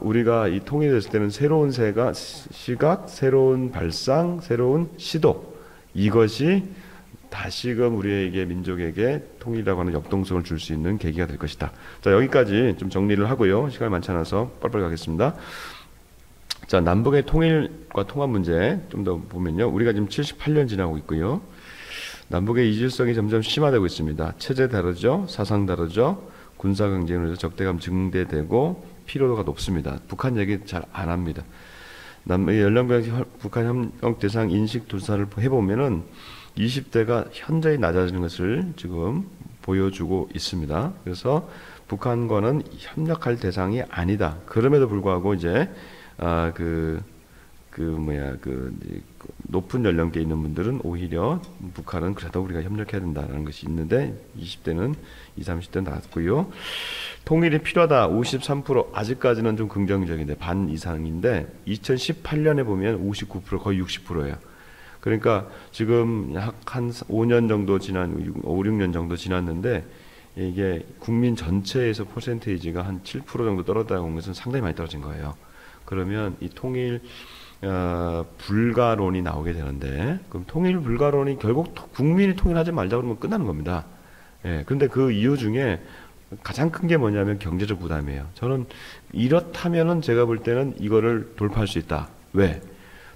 우리가 이 통일됐을 때는 새로운 시각, 새로운 발상, 새로운 시도, 이것이 다시금 우리에게 민족에게 통일이라고 하는 역동성을 줄 수 있는 계기가 될 것이다. 자, 여기까지 좀 정리를 하고요. 시간이 많지 않아서 빨리빨리 가겠습니다. 자, 남북의 통일과 통합 문제 좀 더 보면요. 우리가 지금 78년 지나고 있고요. 남북의 이질성이 점점 심화되고 있습니다. 체제 다르죠. 사상 다르죠. 군사 경쟁으로 적대감 증대되고 피로도가 높습니다. 북한 얘기 잘 안 합니다. 연령별 북한 협력 대상 인식 조사를 해보면은 20대가 현저히 낮아지는 것을 지금 보여주고 있습니다. 그래서 북한과는 협력할 대상이 아니다. 그럼에도 불구하고 이제 높은 연령대에 있는 분들은 오히려 북한은 그래도 우리가 협력해야 된다는 것이 있는데 20대는 20, 30대는 낮고요. 통일이 필요하다 53% 아직까지는 좀 긍정적인데 반 이상인데 2018년에 보면 59% 거의 60%예요. 그러니까 지금 약 한 5년 정도 5, 6년 정도 지났는데 이게 국민 전체에서 퍼센테이지가 한 7% 정도 떨어졌다고 하는 것은 상당히 많이 떨어진 거예요. 그러면 이 통일 불가론이 나오게 되는데 그럼 통일 불가론이 결국 국민이 통일하지 말자 그러면 끝나는 겁니다. 예, 그런데 그 이유 중에 가장 큰 게 뭐냐면 경제적 부담이에요. 저는 이렇다면은 제가 볼 때는 이거를 돌파할 수 있다. 왜?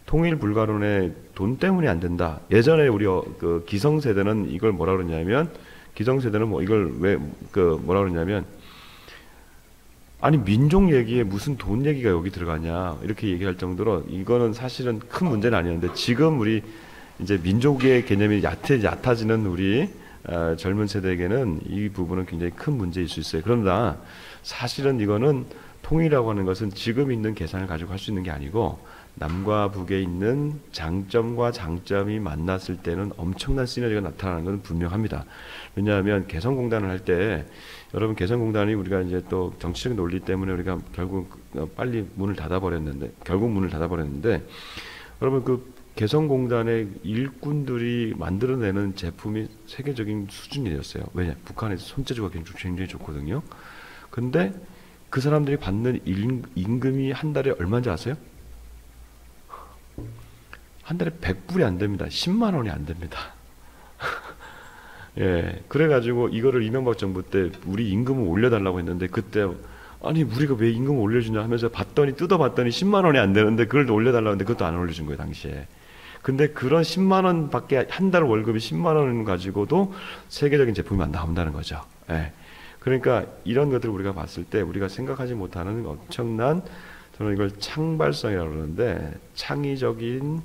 통일 불가론에 돈 때문에 안 된다. 예전에 우리 그 기성세대는 이걸 뭐라 그러냐면 기성세대는 뭐 이걸 왜 뭐라 그러냐면 아니 민족 얘기에 무슨 돈 얘기가 여기 들어가냐 이렇게 얘기할 정도로 이거는 사실은 큰 문제는 아니었는데 지금 우리 이제 민족의 개념이 얕아지는 우리 젊은 세대에게는 이 부분은 굉장히 큰 문제일 수 있어요. 그러나 사실은 이거는 통일이라고 하는 것은 지금 있는 계산을 가지고 할 수 있는 게 아니고 남과 북에 있는 장점과 장점이 만났을 때는 엄청난 시너지가 나타나는 것은 분명합니다. 왜냐하면 개성공단을 할 때 여러분 개성공단이 우리가 이제 또 정치적인 논리 때문에 우리가 결국 빨리 문을 닫아버렸는데 여러분 그 개성공단의 일꾼들이 만들어내는 제품이 세계적인 수준이 되었어요. 왜냐? 북한에서 손재주가 굉장히 좋거든요. 근데 그 사람들이 받는 임금이 한 달에 얼마인지 아세요? 한 달에 100불이 안 됩니다. 10만 원이 안 됩니다. 예, 그래가지고 이거를 이명박 정부 때 우리 임금을 올려달라고 했는데 그때 아니 우리가 왜 임금을 올려주냐 하면서 뜯어봤더니 10만 원이 안 되는데 그걸 올려달라고 했는데 그것도 안 올려준 거예요 당시에. 근데 그런 10만 원밖에 한 달 월급이 10만 원 가지고도 세계적인 제품이 안 나온다는 거죠. 예. 그러니까 이런 것들을 우리가 봤을 때 우리가 생각하지 못하는 엄청난 저는 이걸 창발성이라고 그러는데 창의적이고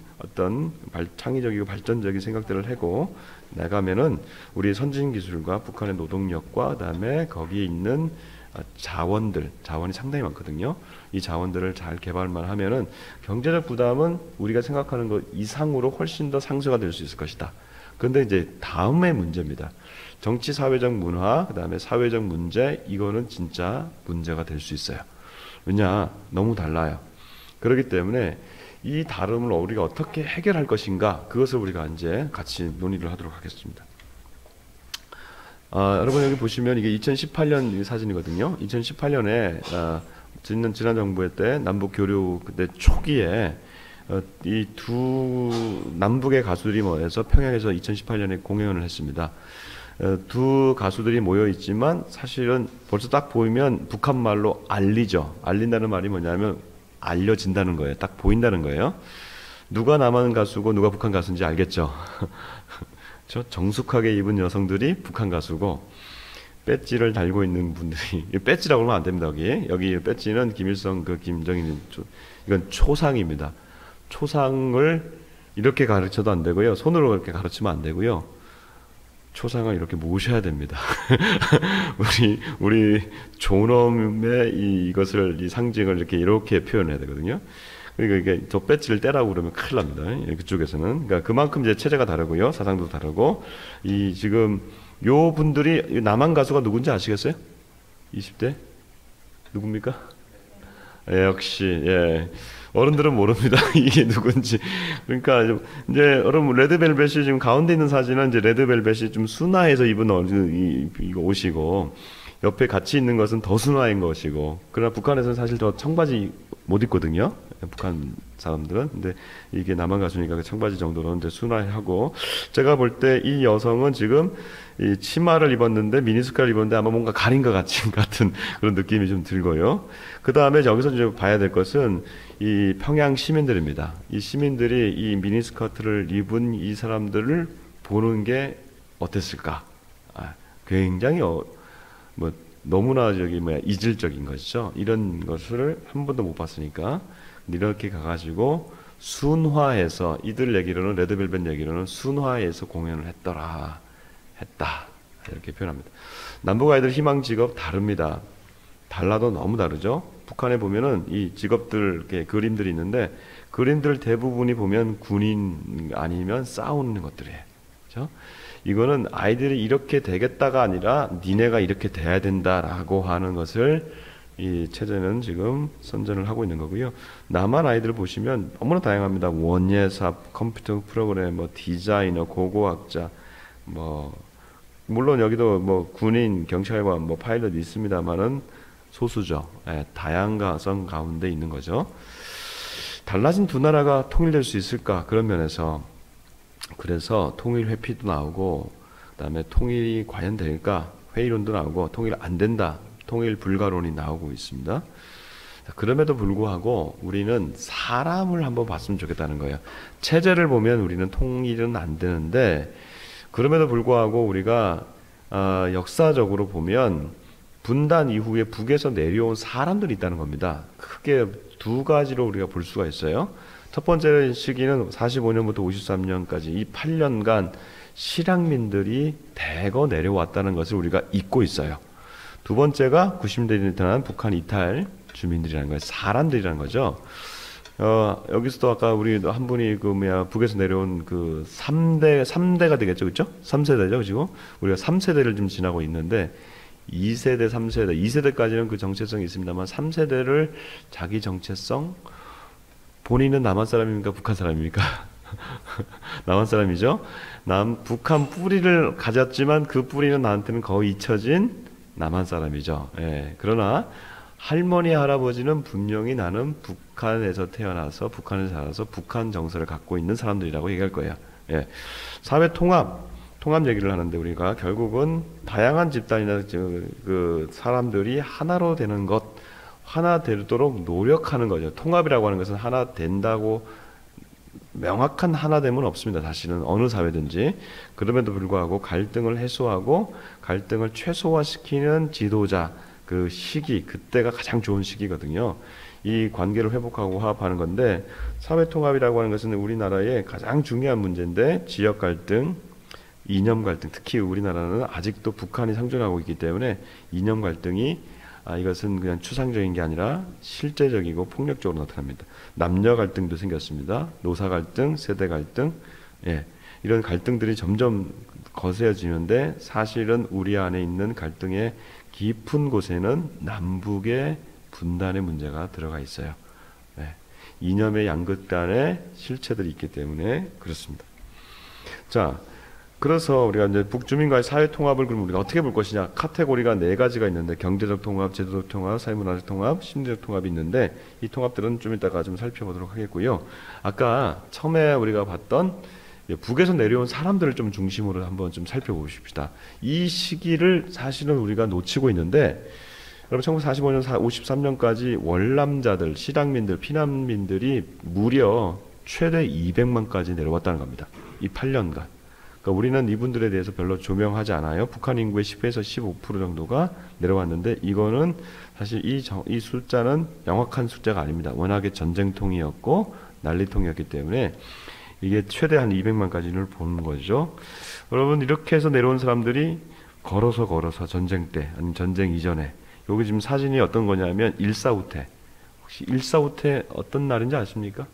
발전적인 생각들을 하고 나가면은 우리 선진 기술과 북한의 노동력과 그다음에 거기에 있는 자원이 상당히 많거든요. 이 자원들을 잘 개발만 하면은 경제적 부담은 우리가 생각하는 것 이상으로 훨씬 더 상쇄가 될 수 있을 것이다. 그런데 이제 다음의 문제입니다. 정치 사회적 문화, 그다음에 사회적 문제, 이거는 진짜 문제가 될 수 있어요. 왜냐? 너무 달라요. 그렇기 때문에 이 다름을 우리가 어떻게 해결할 것인가, 그것을 우리가 이제 같이 논의를 하도록 하겠습니다. 여러분 여기 보시면 이게 2018년 사진이거든요. 2018년에 지난 정부의 때 남북 교류 그때 초기에 이 두 남북의 가수들이 모여서 평양에서 2018년에 공연을 했습니다. 두 가수들이 모여 있지만 사실은 벌써 딱 보이면 북한 말로 알리죠. 알린다는 말이 뭐냐면 알려진다는 거예요. 딱 보인다는 거예요. 누가 남한 가수고 누가 북한 가수인지 알겠죠. 저 정숙하게 입은 여성들이 북한 가수고 배지를 달고 있는 분들이, 배지라고 하면 안 됩니다. 여기 배지는 김일성 김정일, 이건 초상입니다. 초상을 이렇게 가르쳐도 안 되고요. 손으로 그렇게 가르치면 안 되고요. 초상을 이렇게 모셔야 됩니다. 우리 존엄의 이것을, 이 상징을 이렇게 표현해야 되거든요. 그러니까 이게 저 배지를 떼라고 그러면 큰일 납니다. 그쪽에서는. 그러니까 그만큼 이제 체제가 다르고요. 사상도 다르고. 지금 요 분들이 남한 가수가 누군지 아시겠어요? 20대? 누굽니까? 역시, 예. 어른들은 모릅니다. 이게 누군지. 그러니까 이제 여러분 레드벨벳이 지금 가운데 있는 사진은 이제 레드벨벳이 좀 순화해서 입은 이거 옷이고, 옆에 같이 있는 것은 더 순화인 것이고, 그러나 북한에서는 사실 저 청바지 못 입거든요. 북한 사람들은. 근데 이게 남한 가수니까 그 청바지 정도로 이제 순화하고, 제가 볼 때 이 여성은 지금 이 치마를 입었는데 미니스커트를 입었는데 아마 뭔가 가린 것 같은 그런 느낌이 좀 들고요. 그 다음에 여기서 이제 봐야 될 것은 이 평양 시민들입니다. 이 시민들이 이 미니스커트를 입은 이 사람들을 보는 게 어땠을까? 굉장히 너무나 이질적인 것이죠. 이런 것을 한 번도 못 봤으니까 이렇게 가가지고 순화해서, 이들 얘기로는, 레드벨벳 얘기로는 순화해서 공연을 했다 이렇게 표현합니다. 남북 아이들 희망 직업 다릅니다. 달라도 너무 다르죠. 북한에 보면은 이 직업들 이렇게 그림들이 있는데, 그림들 대부분이 보면 군인 아니면 싸우는 것들이에요. 그렇죠? 이거는 아이들이 이렇게 되겠다가 아니라 니네가 이렇게 돼야 된다라고 하는 것을 이 체제는 지금 선전을 하고 있는 거고요. 남한 아이들 보시면 너무나 다양합니다. 원예삽, 컴퓨터 프로그래머, 디자이너, 고고학자, 물론 여기도 군인, 경찰관, 파일럿 있습니다만은 소수죠. 다양성 가운데 있는 거죠. 달라진 두 나라가 통일될 수 있을까? 그런 면에서, 그래서 통일 회피도 나오고, 그다음에 통일이 과연 될까? 회의론도 나오고, 통일 안 된다, 통일 불가론이 나오고 있습니다. 그럼에도 불구하고 우리는 사람을 한번 봤으면 좋겠다는 거예요. 체제를 보면 우리는 통일은 안 되는데, 그럼에도 불구하고 우리가 역사적으로 보면 분단 이후에 북에서 내려온 사람들이 있다는 겁니다. 크게 두 가지로 우리가 볼 수가 있어요. 첫 번째 시기는 45년부터 53년까지 이 8년간 실향민들이 대거 내려왔다는 것을 우리가 잊고 있어요. 두 번째가 90년대에 나타난 북한 이탈 주민들이라는 거예요. 사람들이라는 거죠. 여기서도 아까 우리 한 분이 북에서 내려온 3대가 되겠죠. 그렇죠? 3세대죠. 지금 우리가 3세대를 좀 지나고 있는데, 2세대, 3세대, 2세대까지는 그 정체성이 있습니다만 3세대를 자기 정체성, 본인은 남한 사람입니까? 북한 사람입니까? 남한 사람이죠. 북한 뿌리를 가졌지만 그 뿌리는 나한테는 거의 잊혀진 남한 사람이죠. 예. 그러나 할머니, 할아버지는 분명히 나는 북한에서 태어나서 북한에서 자라서 북한 정서를 갖고 있는 사람들이라고 얘기할 거예요. 예. 사회 통합 얘기를 하는데, 우리가 결국은 다양한 집단이나 그 사람들이 하나로 되는 것, 하나 되도록 노력하는 거죠. 통합이라고 하는 것은 하나 된다고 명확한 하나됨은 없습니다. 사실은 어느 사회든지. 그럼에도 불구하고 갈등을 해소하고 갈등을 최소화시키는 지도자, 그 시기, 그때가 가장 좋은 시기거든요. 이 관계를 회복하고 화합하는 건데, 사회통합이라고 하는 것은 우리나라의 가장 중요한 문제인데, 지역 갈등, 이념 갈등, 특히 우리나라는 아직도 북한이 상존하고 있기 때문에 이념 갈등이 이것은 그냥 추상적인 게 아니라 실제적이고 폭력적으로 나타납니다. 남녀 갈등도 생겼습니다. 노사 갈등, 세대 갈등, 이런 갈등들이 점점 거세어지는데 사실은 우리 안에 있는 갈등의 깊은 곳에는 남북의 분단의 문제가 들어가 있어요. 이념의 양극단의 실체들이 있기 때문에 그렇습니다. 자, 그래서 우리가 이제 북주민과의 사회 통합을 그럼 우리가 어떻게 볼 것이냐? 카테고리가 4가지가 있는데 경제적 통합, 제도적 통합, 사회문화적 통합, 심리적 통합이 있는데 이 통합들은 좀 이따가 좀 살펴보도록 하겠고요. 아까 처음에 우리가 봤던 북에서 내려온 사람들을 좀 중심으로 한번 좀 살펴보십시다. 이 시기를 사실은 우리가 놓치고 있는데 여러분 1945년 53년까지 월남자들, 실향민들, 피난민들이 무려 최대 200만까지 내려왔다는 겁니다. 이 8년간. 그러니까 우리는 이분들에 대해서 별로 조명하지 않아요. 북한 인구의 10에서 15% 정도가 내려왔는데 이거는 사실 이 숫자는 명확한 숫자가 아닙니다. 워낙에 전쟁통이었고 난리통이었기 때문에 이게 최대 한 200만까지를 보는 거죠. 여러분 이렇게 해서 내려온 사람들이 걸어서 전쟁 때 아니면 전쟁 이전에 여기 지금 사진이 어떤 거냐면 일사후퇴. 혹시 일사후퇴 어떤 날인지 아십니까?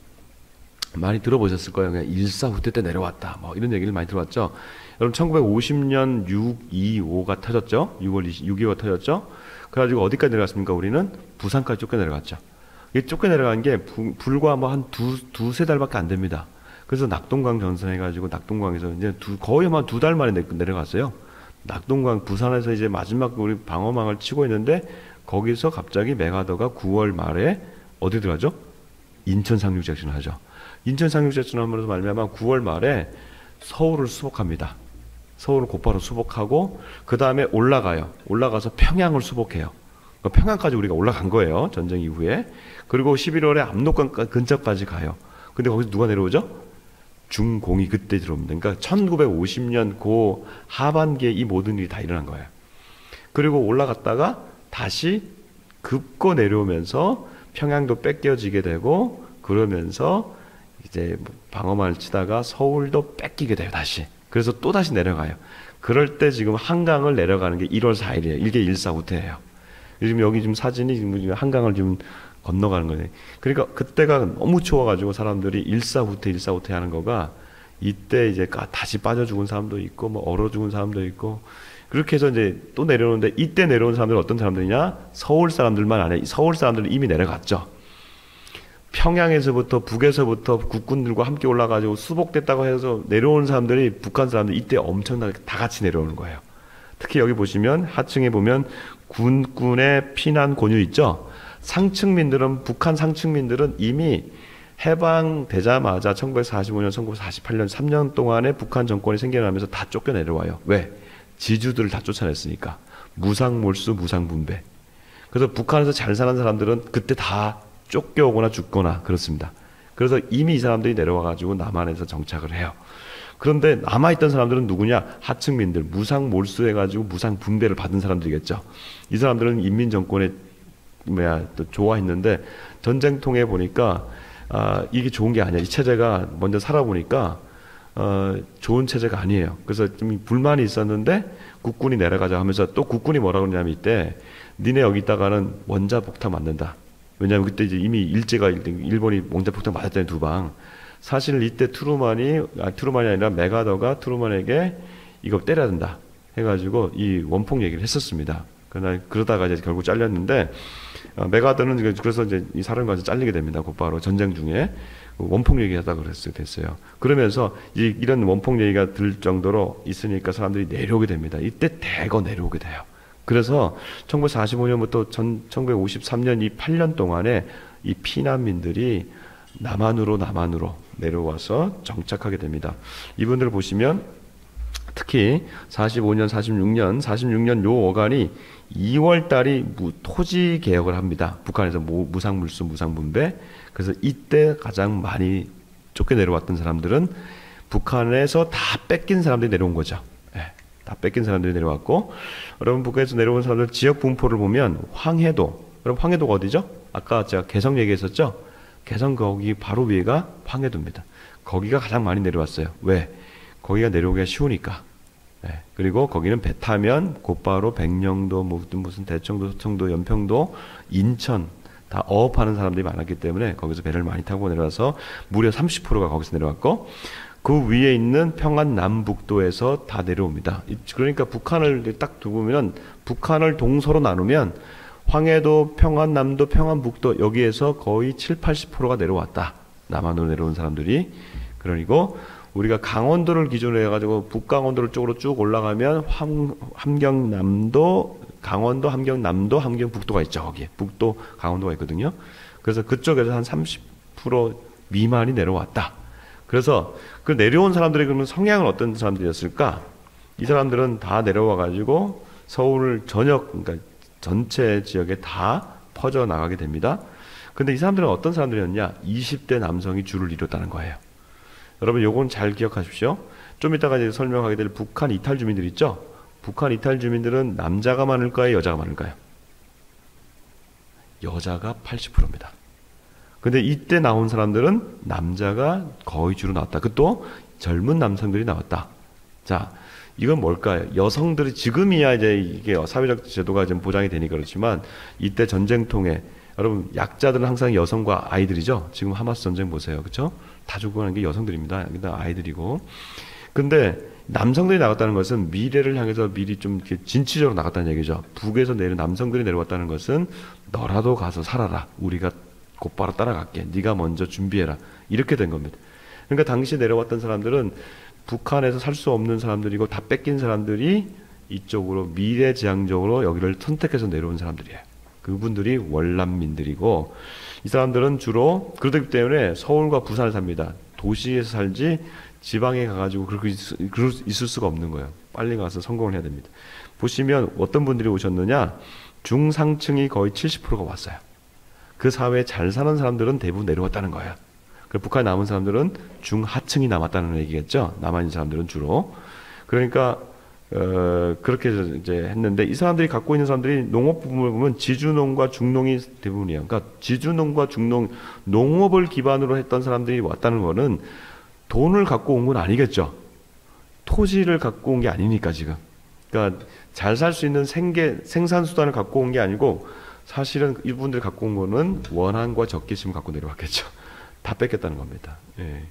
많이 들어보셨을 거예요. 그냥 일사후퇴 때 내려왔다. 뭐 이런 얘기를 많이 들어봤죠. 여러분 1950년 6.25가 터졌죠. 6.25가 터졌죠. 그래가지고 어디까지 내려갔습니까? 우리는 부산까지 쫓겨 내려갔죠. 이게 쫓겨 내려간 게 불과 뭐 한 두세 달밖에 안 됩니다. 그래서 낙동강 전선해가지고 낙동강에서 이제 거의 한 2달 만에 내려갔어요. 낙동강 부산에서 이제 마지막 우리 방어망을 치고 있는데 거기서 갑자기 메가더가 9월 말에 어디 들어가죠? 인천 상륙작전을 하죠. 인천 상륙작전을 하면서 말미암아 9월 말에 서울을 수복합니다. 서울을 곧바로 수복하고 그 다음에 올라가서 평양을 수복해요. 그러니까 평양까지 우리가 올라간 거예요. 전쟁 이후에. 그리고 11월에 압록강 근처까지 가요. 근데 거기서 누가 내려오죠? 중공이 그때 들어옵니다. 그러니까 1950년 그 하반기에 이 모든 일이 다 일어난 거예요. 그리고 올라갔다가 다시 급고 내려오면서 평양도 뺏겨지게 되고 그러면서 이제 방어만을 치다가 서울도 뺏기게 돼요. 다시. 그래서 또 다시 내려가요. 그럴 때 지금 한강을 내려가는 게 1월 4일이에요. 이게 일사후퇴예요. 지금 여기 지금 사진이 지금 한강을 지금 건너가는 거네. 그러니까 그때가 너무 추워가지고 사람들이 일사후퇴 하는 거가 이때 이제 다시 빠져 죽은 사람도 있고 뭐 얼어 죽은 사람도 있고 그렇게 해서 이제 또 내려오는데 이때 내려온 사람들은 어떤 사람들이냐? 서울 사람들만 아니라 서울 사람들은 이미 내려갔죠. 평양에서부터 북에서부터 국군들과 함께 올라가지고 수복됐다고 해서 내려오는 사람들이 북한 사람들 이때 엄청나게 다 같이 내려오는 거예요. 특히 여기 보시면 하층에 보면 군군의 피난 권유 있죠. 상층민들은 북한 상층민들은 이미 해방되자마자 1945년, 1948년 3년 동안에 북한 정권이 생겨나면서 다 쫓겨 내려와요. 왜? 지주들을 다 쫓아냈으니까. 무상몰수, 무상분배. 그래서 북한에서 잘 사는 사람들은 그때 다 쫓겨오거나 죽거나 그렇습니다. 그래서 이미 이 사람들이 내려와가지고 남한에서 정착을 해요. 그런데 남아있던 사람들은 누구냐? 하층민들, 무상몰수해가지고 무상분배를 받은 사람들이겠죠. 이 사람들은 인민정권에 또 좋아했는데 전쟁통에 보니까 이게 좋은 게 아니야. 이 체제가 먼저 살아보니까 좋은 체제가 아니에요. 그래서 좀 불만이 있었는데 국군이 내려가자 하면서 또 국군이 뭐라고 그러냐면 이때 니네 여기 있다가는 원자폭탄 맞는다. 왜냐하면 그때 이제 이미 일본이 원자폭탄 맞았잖아요. 2방. 사실 이때 트루만이 아니라 메가더가 트루만에게 이거 때려야 된다 해가지고 이 원폭 얘기를 했었습니다. 그러다가 이제 결국 잘렸는데 메가더는 그래서 이제 이 사령관에서 잘리게 됩니다. 곧바로 전쟁 중에 원폭 얘기하다가 됐어요. 그러면서 이런 원폭 얘기가 들 정도로 있으니까 사람들이 내려오게 됩니다. 이때 대거 내려오게 돼요. 그래서 1945년부터 1953년 이 8년 동안에 이 피난민들이 남한으로 내려와서 정착하게 됩니다. 이분들 보시면 특히 45년, 46년 요 어간이 2월 달이 토지 개혁을 합니다. 북한에서 무상물수, 무상분배. 그래서 이때 가장 많이 쫓겨 내려왔던 사람들은 북한에서 다 뺏긴 사람들이 내려온 거죠. 다 뺏긴 사람들이 내려왔고, 여러분 북한에서 내려온 사람들 지역 분포를 보면 황해도, 여러분 황해도가 어디죠? 아까 제가 개성 얘기했었죠? 개성 거기 바로 위에가 황해도입니다. 거기가 가장 많이 내려왔어요. 왜? 거기가 내려오기가 쉬우니까. 예, 그리고 거기는 배 타면 곧바로 백령도, 무슨 대청도, 서청도, 연평도, 인천 다 어업하는 사람들이 많았기 때문에 거기서 배를 많이 타고 내려와서 무려 30%가 거기서 내려왔고, 그 위에 있는 평안 남북도에서 다 내려옵니다. 그러니까 북한을 딱 두고 보면, 북한을 동서로 나누면 황해도, 평안남도, 평안북도 여기에서 거의 7, 80%가 내려왔다. 남한으로 내려온 사람들이. 그리고 우리가 강원도를 기준으로 해가지고 북강원도를 쪽으로 쭉 올라가면 함경남도, 강원도, 함경남도, 함경북도가 있죠. 거기에 북도, 강원도가 있거든요. 그래서 그쪽에서 한 30% 미만이 내려왔다. 그래서 그 내려온 사람들이 그러면 성향은 어떤 사람들이었을까? 이 사람들은 다 내려와가지고 서울 전역, 그러니까 전체 지역에 다 퍼져 나가게 됩니다. 근데 이 사람들은 어떤 사람들이었냐? 20대 남성이 주를 이뤘다는 거예요. 여러분 요건 잘 기억하십시오. 좀 이따가 이제 설명하게 될 북한 이탈 주민들 있죠? 북한 이탈 주민들은 남자가 많을까요? 여자가 많을까요? 여자가 80%입니다. 근데 이때 나온 사람들은 남자가 거의 주로 나왔다. 그것도 젊은 남성들이 나왔다. 자, 이건 뭘까요? 여성들이 지금이야 이제 이게 사회적 제도가 좀 보장이 되니까 그렇지만 이때 전쟁통에 여러분 약자들은 항상 여성과 아이들이죠. 지금 하마스 전쟁 보세요, 그렇죠? 다 죽어가는 게 여성들입니다. 여기다 아이들이고. 근데 남성들이 나갔다는 것은 미래를 향해서 미리 좀 이렇게 진취적으로 나갔다는 얘기죠. 북에서 내려 남성들이 내려왔다는 것은 너라도 가서 살아라. 우리가 곧바로 따라갈게. 네가 먼저 준비해라. 이렇게 된 겁니다. 그러니까 당시 내려왔던 사람들은 북한에서 살 수 없는 사람들이고 다 뺏긴 사람들이 이쪽으로 미래지향적으로 여기를 선택해서 내려온 사람들이에요. 그분들이 월남민들이고 이 사람들은 주로 그렇기 때문에 서울과 부산을 삽니다. 도시에서 살지 지방에 가가지고 그렇게 있을 수가 없는 거예요. 빨리 가서 성공을 해야 됩니다. 보시면 어떤 분들이 오셨느냐? 중상층이 거의 70%가 왔어요. 그 사회에 잘 사는 사람들은 대부분 내려왔다는 거예요. 북한에 남은 사람들은 중하층이 남았다는 얘기겠죠. 남아있는 사람들은 주로. 그러니까 그렇게 이제 했는데 이 사람들이 갖고 있는 사람들이 농업 부분을 보면 지주농과 중농이 대부분이에요. 그러니까 지주농과 중농, 농업을 기반으로 했던 사람들이 왔다는 거는 돈을 갖고 온 건 아니겠죠. 토지를 갖고 온 게 아니니까 지금. 그러니까 잘 살 수 있는 생산 수단을 갖고 온 게 아니고 사실은 이분들이 갖고 온 거는 원한과 적개심을 갖고 내려왔겠죠. 다 뺏겼다는 겁니다. 예.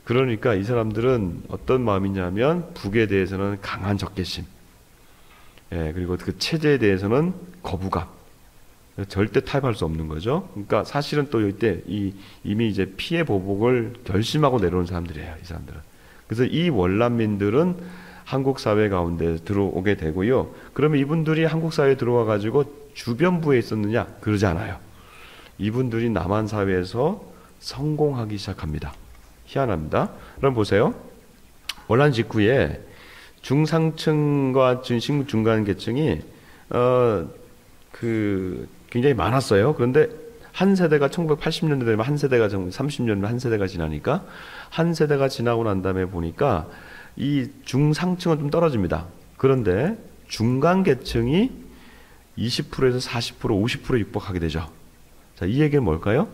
그러니까 이 사람들은 어떤 마음이냐면 북에 대해서는 강한 적개심, 예, 그리고 그 체제에 대해서는 거부감, 절대 타협할 수 없는 거죠. 그러니까 사실은 또 이때 이미 이제 피해 보복을 결심하고 내려온 사람들이에요. 이 사람들은. 그래서 이 월남민들은 한국 사회 가운데 들어오게 되고요. 그러면 이분들이 한국 사회에 들어와 가지고 주변부에 있었느냐? 그러지 않아요. 이분들이 남한 사회에서 성공하기 시작합니다. 희한합니다. 그럼 보세요. 월남 직후에 중상층과 중간 계층이 굉장히 많았어요. 그런데 한 세대가 1980년대 되면 한 세대가 30년이면 한 세대가 지나니까 한 세대가 지나고 난 다음에 보니까 이 중상층은 좀 떨어집니다. 그런데 중간 계층이 20%에서 40%, 50% 육박하게 되죠. 자, 이 얘기는 뭘까요?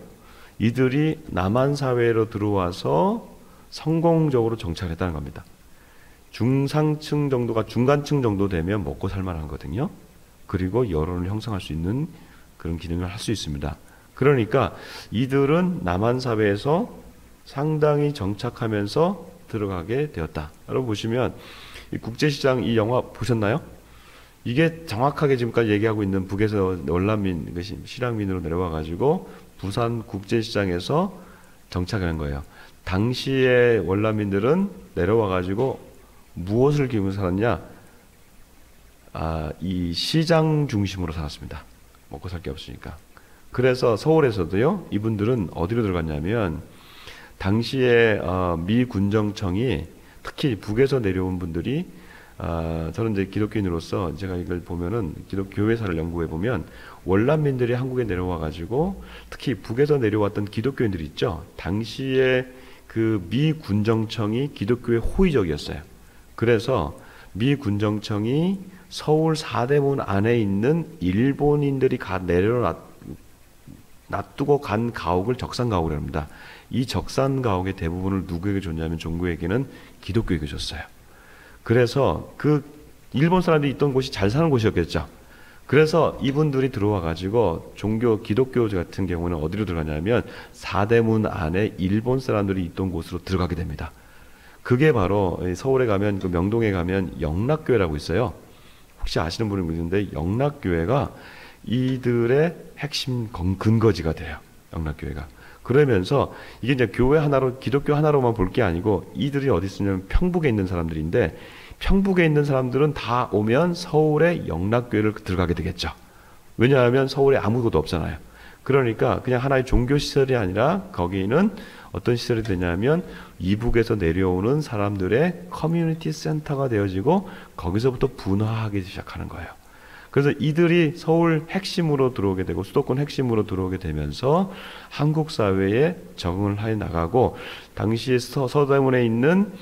이들이 남한 사회로 들어와서 성공적으로 정착했다는 겁니다. 중상층 정도가 중간층 정도 되면 먹고 살만하거든요. 그리고 여론을 형성할 수 있는 그런 기능을 할 수 있습니다. 그러니까 이들은 남한 사회에서 상당히 정착하면서 들어가게 되었다. 여러분 보시면 이 국제시장 이 영화 보셨나요? 이게 정확하게 지금까지 얘기하고 있는 북에서 월남민, 실향민으로 내려와가지고 부산 국제시장에서 정착한 거예요. 당시에 월남민들은 내려와가지고 무엇을 기울여 살았냐? 이 시장 중심으로 살았습니다. 먹고 살 게 없으니까. 그래서 서울에서도요, 이분들은 어디로 들어갔냐면, 당시에 미 군정청이 특히 북에서 내려온 분들이 저는 이제 기독교인으로서 제가 이걸 보면은 교회사를 연구해 보면 월남민들이 한국에 내려와 가지고 특히 북에서 내려왔던 기독교인들이 있죠. 당시에 그 미 군정청이 기독교에 호의적이었어요. 그래서 미 군정청이 서울 사대문 안에 있는 일본인들이 놔두고 간 가옥을 적산가옥이라고 합니다. 이 적산가옥의 대부분을 누구에게 줬냐면 종교에게는 기독교에게 줬어요. 그래서 그 일본 사람들이 있던 곳이 잘 사는 곳이었겠죠. 그래서 이분들이 들어와 가지고 종교 기독교 같은 경우는 어디로 들어가냐면 사대문 안에 일본 사람들이 있던 곳으로 들어가게 됩니다. 그게 바로 서울에 가면 그 명동에 가면 영락교회라고 있어요. 혹시 아시는 분이 있는데 영락교회가 이들의 핵심 근거지가 돼요. 영락교회가. 그러면서 이게 이제 교회 하나로 기독교 하나로만 볼 게 아니고 이들이 어디 있으냐면 평북에 있는 사람들인데 평북에 있는 사람들은 다 오면 서울의 영락교회를 들어가게 되겠죠. 왜냐하면 서울에 아무것도 없잖아요. 그러니까 그냥 하나의 종교시설이 아니라 거기는 어떤 시설이 되냐면 이북에서 내려오는 사람들의 커뮤니티 센터가 되어지고 거기서부터 분화하기 시작하는 거예요. 그래서 이들이 서울 핵심으로 들어오게 되고 수도권 핵심으로 들어오게 되면서 한국 사회에 적응을 해 나가고 당시에 서대문에 있는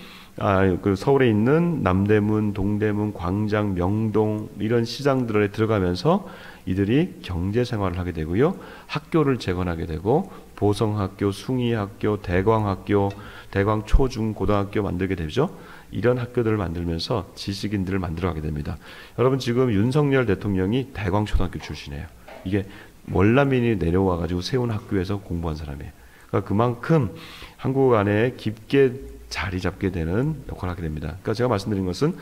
그 서울에 있는 남대문, 동대문, 광장, 명동 이런 시장들에 들어가면서 이들이 경제 생활을 하게 되고요. 학교를 재건하게 되고 보성학교, 숭의학교, 대광학교, 대광 초중 고등학교 만들게 되죠. 이런 학교들을 만들면서 지식인들을 만들어가게 됩니다. 여러분 지금 윤석열 대통령이 대광초등학교 출신이에요. 이게 월남민이 내려와 가지고 세운 학교에서 공부한 사람이에요. 그러니까 그만큼 한국 안에 깊게 자리 잡게 되는 역할을 하게 됩니다. 그러니까 제가 말씀드린 것은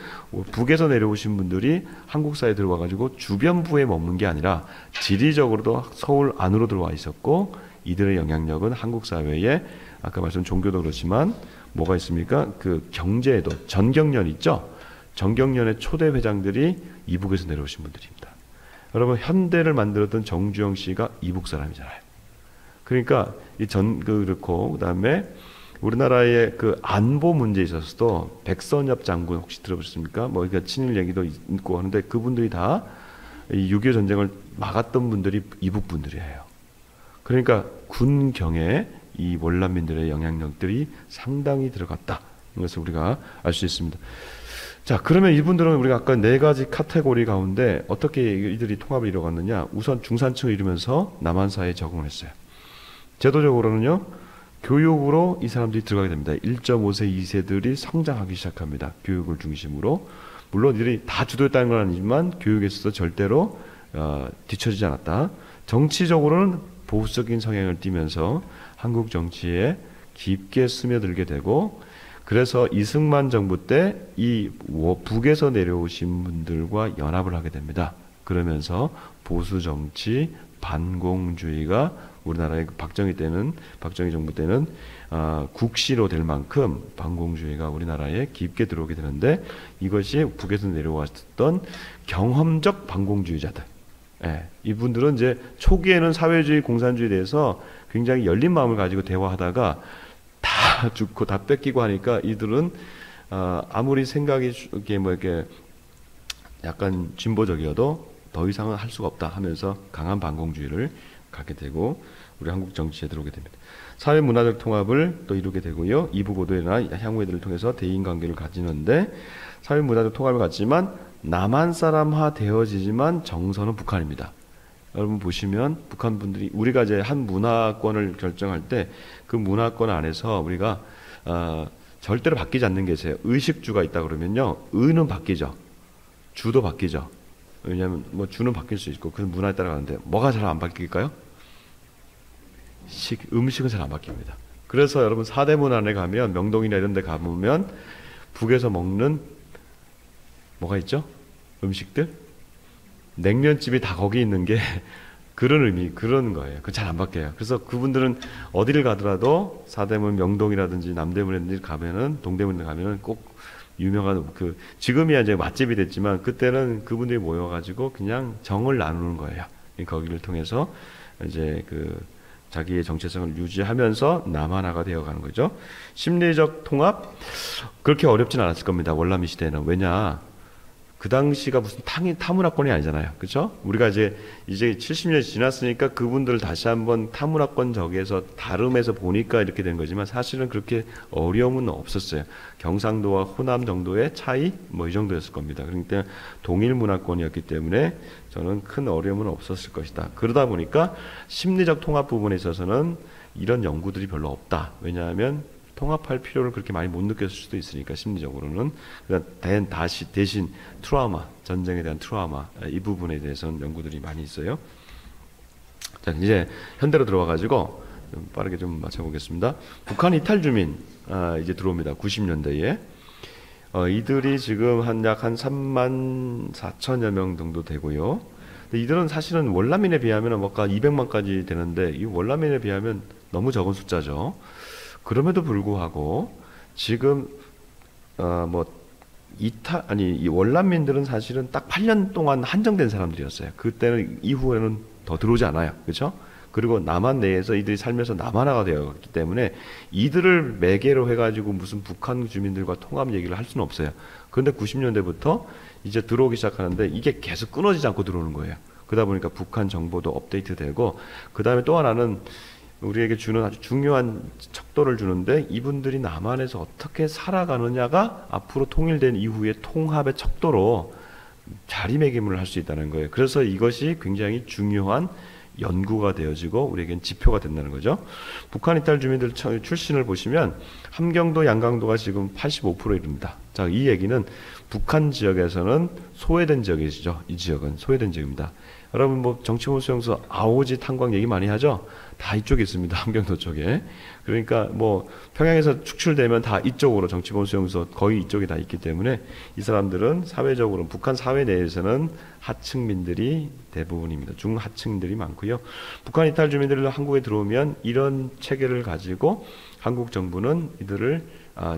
북에서 내려오신 분들이 한국 사회에 들어와 가지고 주변부에 머문 게 아니라 지리적으로도 서울 안으로 들어와 있었고 이들의 영향력은 한국 사회에 아까 말씀 종교도 그렇지만 뭐가 있습니까? 그 경제에도 전경련 있죠? 전경련의 초대 회장들이 이북에서 내려오신 분들입니다. 여러분 현대를 만들었던 정주영 씨가 이북 사람이잖아요. 그러니까 그렇고 그다음에 우리나라의 그 안보 문제에 있어서도 백선엽 장군 혹시 들어보셨습니까? 뭐 그러니까 친일 얘기도 있고 하는데 그분들이 다 6.25 전쟁을 막았던 분들이 이북 분들이에요. 그러니까 군경에 이 월남민들의 영향력들이 상당히 들어갔다. 이것을 우리가 알 수 있습니다. 자, 그러면 이분들은 우리가 아까 네 가지 카테고리 가운데 어떻게 이들이 통합을 이뤄갔느냐? 우선 중산층을 이루면서 남한 사회에 적응을 했어요. 제도적으로는요. 교육으로 이 사람들이 들어가게 됩니다. 1.5세, 2세들이 성장하기 시작합니다. 교육을 중심으로. 물론 이들이 다 주도했다는 건 아니지만 교육에 있어서 절대로 뒤처지지 않았다. 정치적으로는 보수적인 성향을 띠면서 한국 정치에 깊게 스며들게 되고 그래서 이승만 정부 때 이 북에서 내려오신 분들과 연합을 하게 됩니다. 그러면서 보수 정치, 반공주의가 우리나라의 박정희 정부 때는 국시로 될 만큼 반공주의가 우리나라에 깊게 들어오게 되는데 이것이 북에서 내려왔던 경험적 반공주의자들. 예, 이분들은 이제 초기에는 사회주의, 공산주의에 대해서 굉장히 열린 마음을 가지고 대화하다가 다 죽고 다 뺏기고 하니까 이들은 아무리 생각이 이렇게 약간 진보적이어도 더 이상은 할 수가 없다 하면서 강한 반공주의를 갖게 되고 우리 한국 정치에 들어오게 됩니다. 사회 문화적 통합을 또 이루게 되고요. 이북오도회나 향후회들을 통해서 대인관계를 가지는데 사회 문화적 통합을 갖지만 남한 사람화 되어지지만 정서는 북한입니다. 여러분 보시면 북한 분들이 우리가 이제 한 문화권을 결정할 때 그 문화권 안에서 우리가 절대로 바뀌지 않는 게 있어요. 의식주가 있다 그러면요. 의는 바뀌죠. 주도 바뀌죠. 왜냐하면 뭐 주는 바뀔 수 있고 그 문화에 따라가는데 뭐가 잘 안 바뀔까요? 음식은 잘 안 바뀝니다. 그래서 여러분 사대문 안에 가면 명동이나 이런 데 가보면 북에서 먹는 뭐가 있죠? 음식들? 냉면집이 다 거기 있는 게 그런 의미, 그런 거예요. 그 잘 안 바뀌어요. 그래서 그분들은 어디를 가더라도 사대문, 명동이라든지 남대문에 가면은 동대문에 가면은 꼭 유명한 지금이야 이제 맛집이 됐지만 그때는 그분들이 모여가지고 그냥 정을 나누는 거예요. 거기를 통해서 이제 자기의 정체성을 유지하면서 남한화가 되어가는 거죠. 심리적 통합 그렇게 어렵진 않았을 겁니다. 월남민 시대는 왜냐? 그 당시가 무슨 타문화권이 아니잖아요. 그렇죠? 우리가 이제 70년이 지났으니까 그분들을 다시 한번 타문화권 적에서 다름에서 보니까 이렇게 된 거지만 사실은 그렇게 어려움은 없었어요. 경상도와 호남 정도의 차이 뭐 이 정도였을 겁니다. 그러니까 동일 문화권이었기 때문에 저는 큰 어려움은 없었을 것이다. 그러다 보니까 심리적 통합 부분에 있어서는 이런 연구들이 별로 없다. 왜냐하면 통합할 필요를 그렇게 많이 못 느꼈을 수도 있으니까 심리적으로는. 그러니까 대신 트라우마, 전쟁에 대한 트라우마, 이 부분에 대해서는 연구들이 많이 있어요. 자, 이제 현대로 들어와가지고 좀 빠르게 좀 맞춰보겠습니다. 북한 이탈 주민 이제 들어옵니다. 90년대에 이들이 지금 약 한 3만 4천여 명 정도 되고요. 근데 이들은 사실은 월남민에 비하면 뭔가 200만까지 되는데 이 월남민에 비하면 너무 적은 숫자죠. 그럼에도 불구하고 지금 이 월남민들은 사실은 딱 8년 동안 한정된 사람들이었어요. 그때는 이후에는 더 들어오지 않아요. 그렇죠? 그리고 남한 내에서 이들이 살면서 남한화가 되었기 때문에 이들을 매개로 해가지고 무슨 북한 주민들과 통합 얘기를 할 수는 없어요. 그런데 90년대부터 이제 들어오기 시작하는데 이게 계속 끊어지지 않고 들어오는 거예요. 그러다 보니까 북한 정보도 업데이트되고, 그 다음에 또 하나는 우리에게 주는 아주 중요한 척도를 주는데, 이분들이 남한에서 어떻게 살아가느냐가 앞으로 통일된 이후의 통합의 척도로 자리매김을 할 수 있다는 거예요. 그래서 이것이 굉장히 중요한 연구가 되어지고 우리에겐 지표가 된다는 거죠. 북한 이탈 주민들 출신을 보시면 함경도, 양강도가 지금 85%에 이릅니다. 자, 이 얘기는 북한 지역에서는 소외된 지역이죠. 이 지역은 소외된 지역입니다. 여러분 뭐 정치보수 수용소 아오지 탄광 얘기 많이 하죠. 다 이쪽에 있습니다. 함경도 쪽에. 그러니까 뭐 평양에서 축출되면 다 이쪽으로 정치보수 수용소 거의 이쪽에 다 있기 때문에 이 사람들은 사회적으로 북한 사회 내에서는 하층민들이 대부분입니다. 중하층들이 많고요. 북한 이탈 주민들이 한국에 들어오면 이런 체계를 가지고 한국 정부는 이들을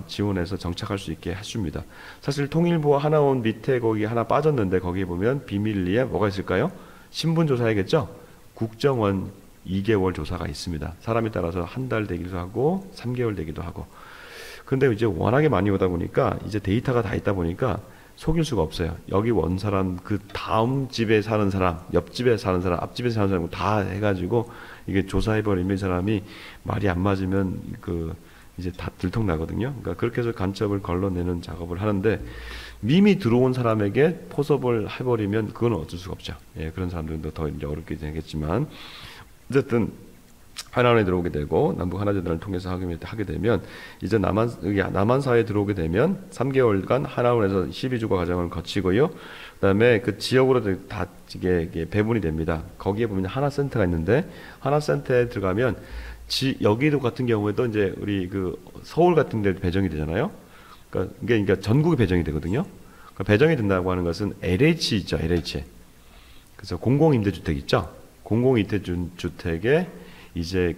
지원해서 정착할 수 있게 해줍니다. 사실 통일부와 하나원 밑에 거기 하나 빠졌는데 거기에 보면 비밀리에 뭐가 있을까요? 신분조사야겠죠? 국정원 2개월 조사가 있습니다. 사람에 따라서 한 달 되기도 하고 3개월 되기도 하고. 근데 이제 워낙에 많이 오다 보니까 이제 데이터가 다 있다 보니까 속일 수가 없어요. 여기 원 사람, 그 다음 집에 사는 사람, 옆집에 사는 사람, 앞집에 사는 사람 다 해가지고 이게 조사해버리면 이 사람이 말이 안 맞으면 이제 다 들통나거든요. 그러니까 그렇게 해서 간첩을 걸러내는 작업을 하는데, 이미 들어온 사람에게 포섭을 해버리면 그건 어쩔 수가 없죠. 예, 그런 사람들도 더 이제 어렵게 되겠지만, 어쨌든 하나원에 들어오게 되고 남북 하나재단을 통해서 하게 되면 이제 남한 사회에 들어오게 되면 3개월간 하나원에서 12주과 과정을 거치고요. 그다음에 그 지역으로 다 이게 배분이 됩니다. 거기에 보면 하나센터가 있는데, 하나센터에 들어가면 여기도 같은 경우에도 이제 우리 서울 같은 데 배정이 되잖아요. 그러니까 전국에 배정이 되거든요. 그러니까 배정이 된다고 하는 것은 LH 있죠, LH. 그래서 공공임대주택 있죠. 공공임대주택에 이제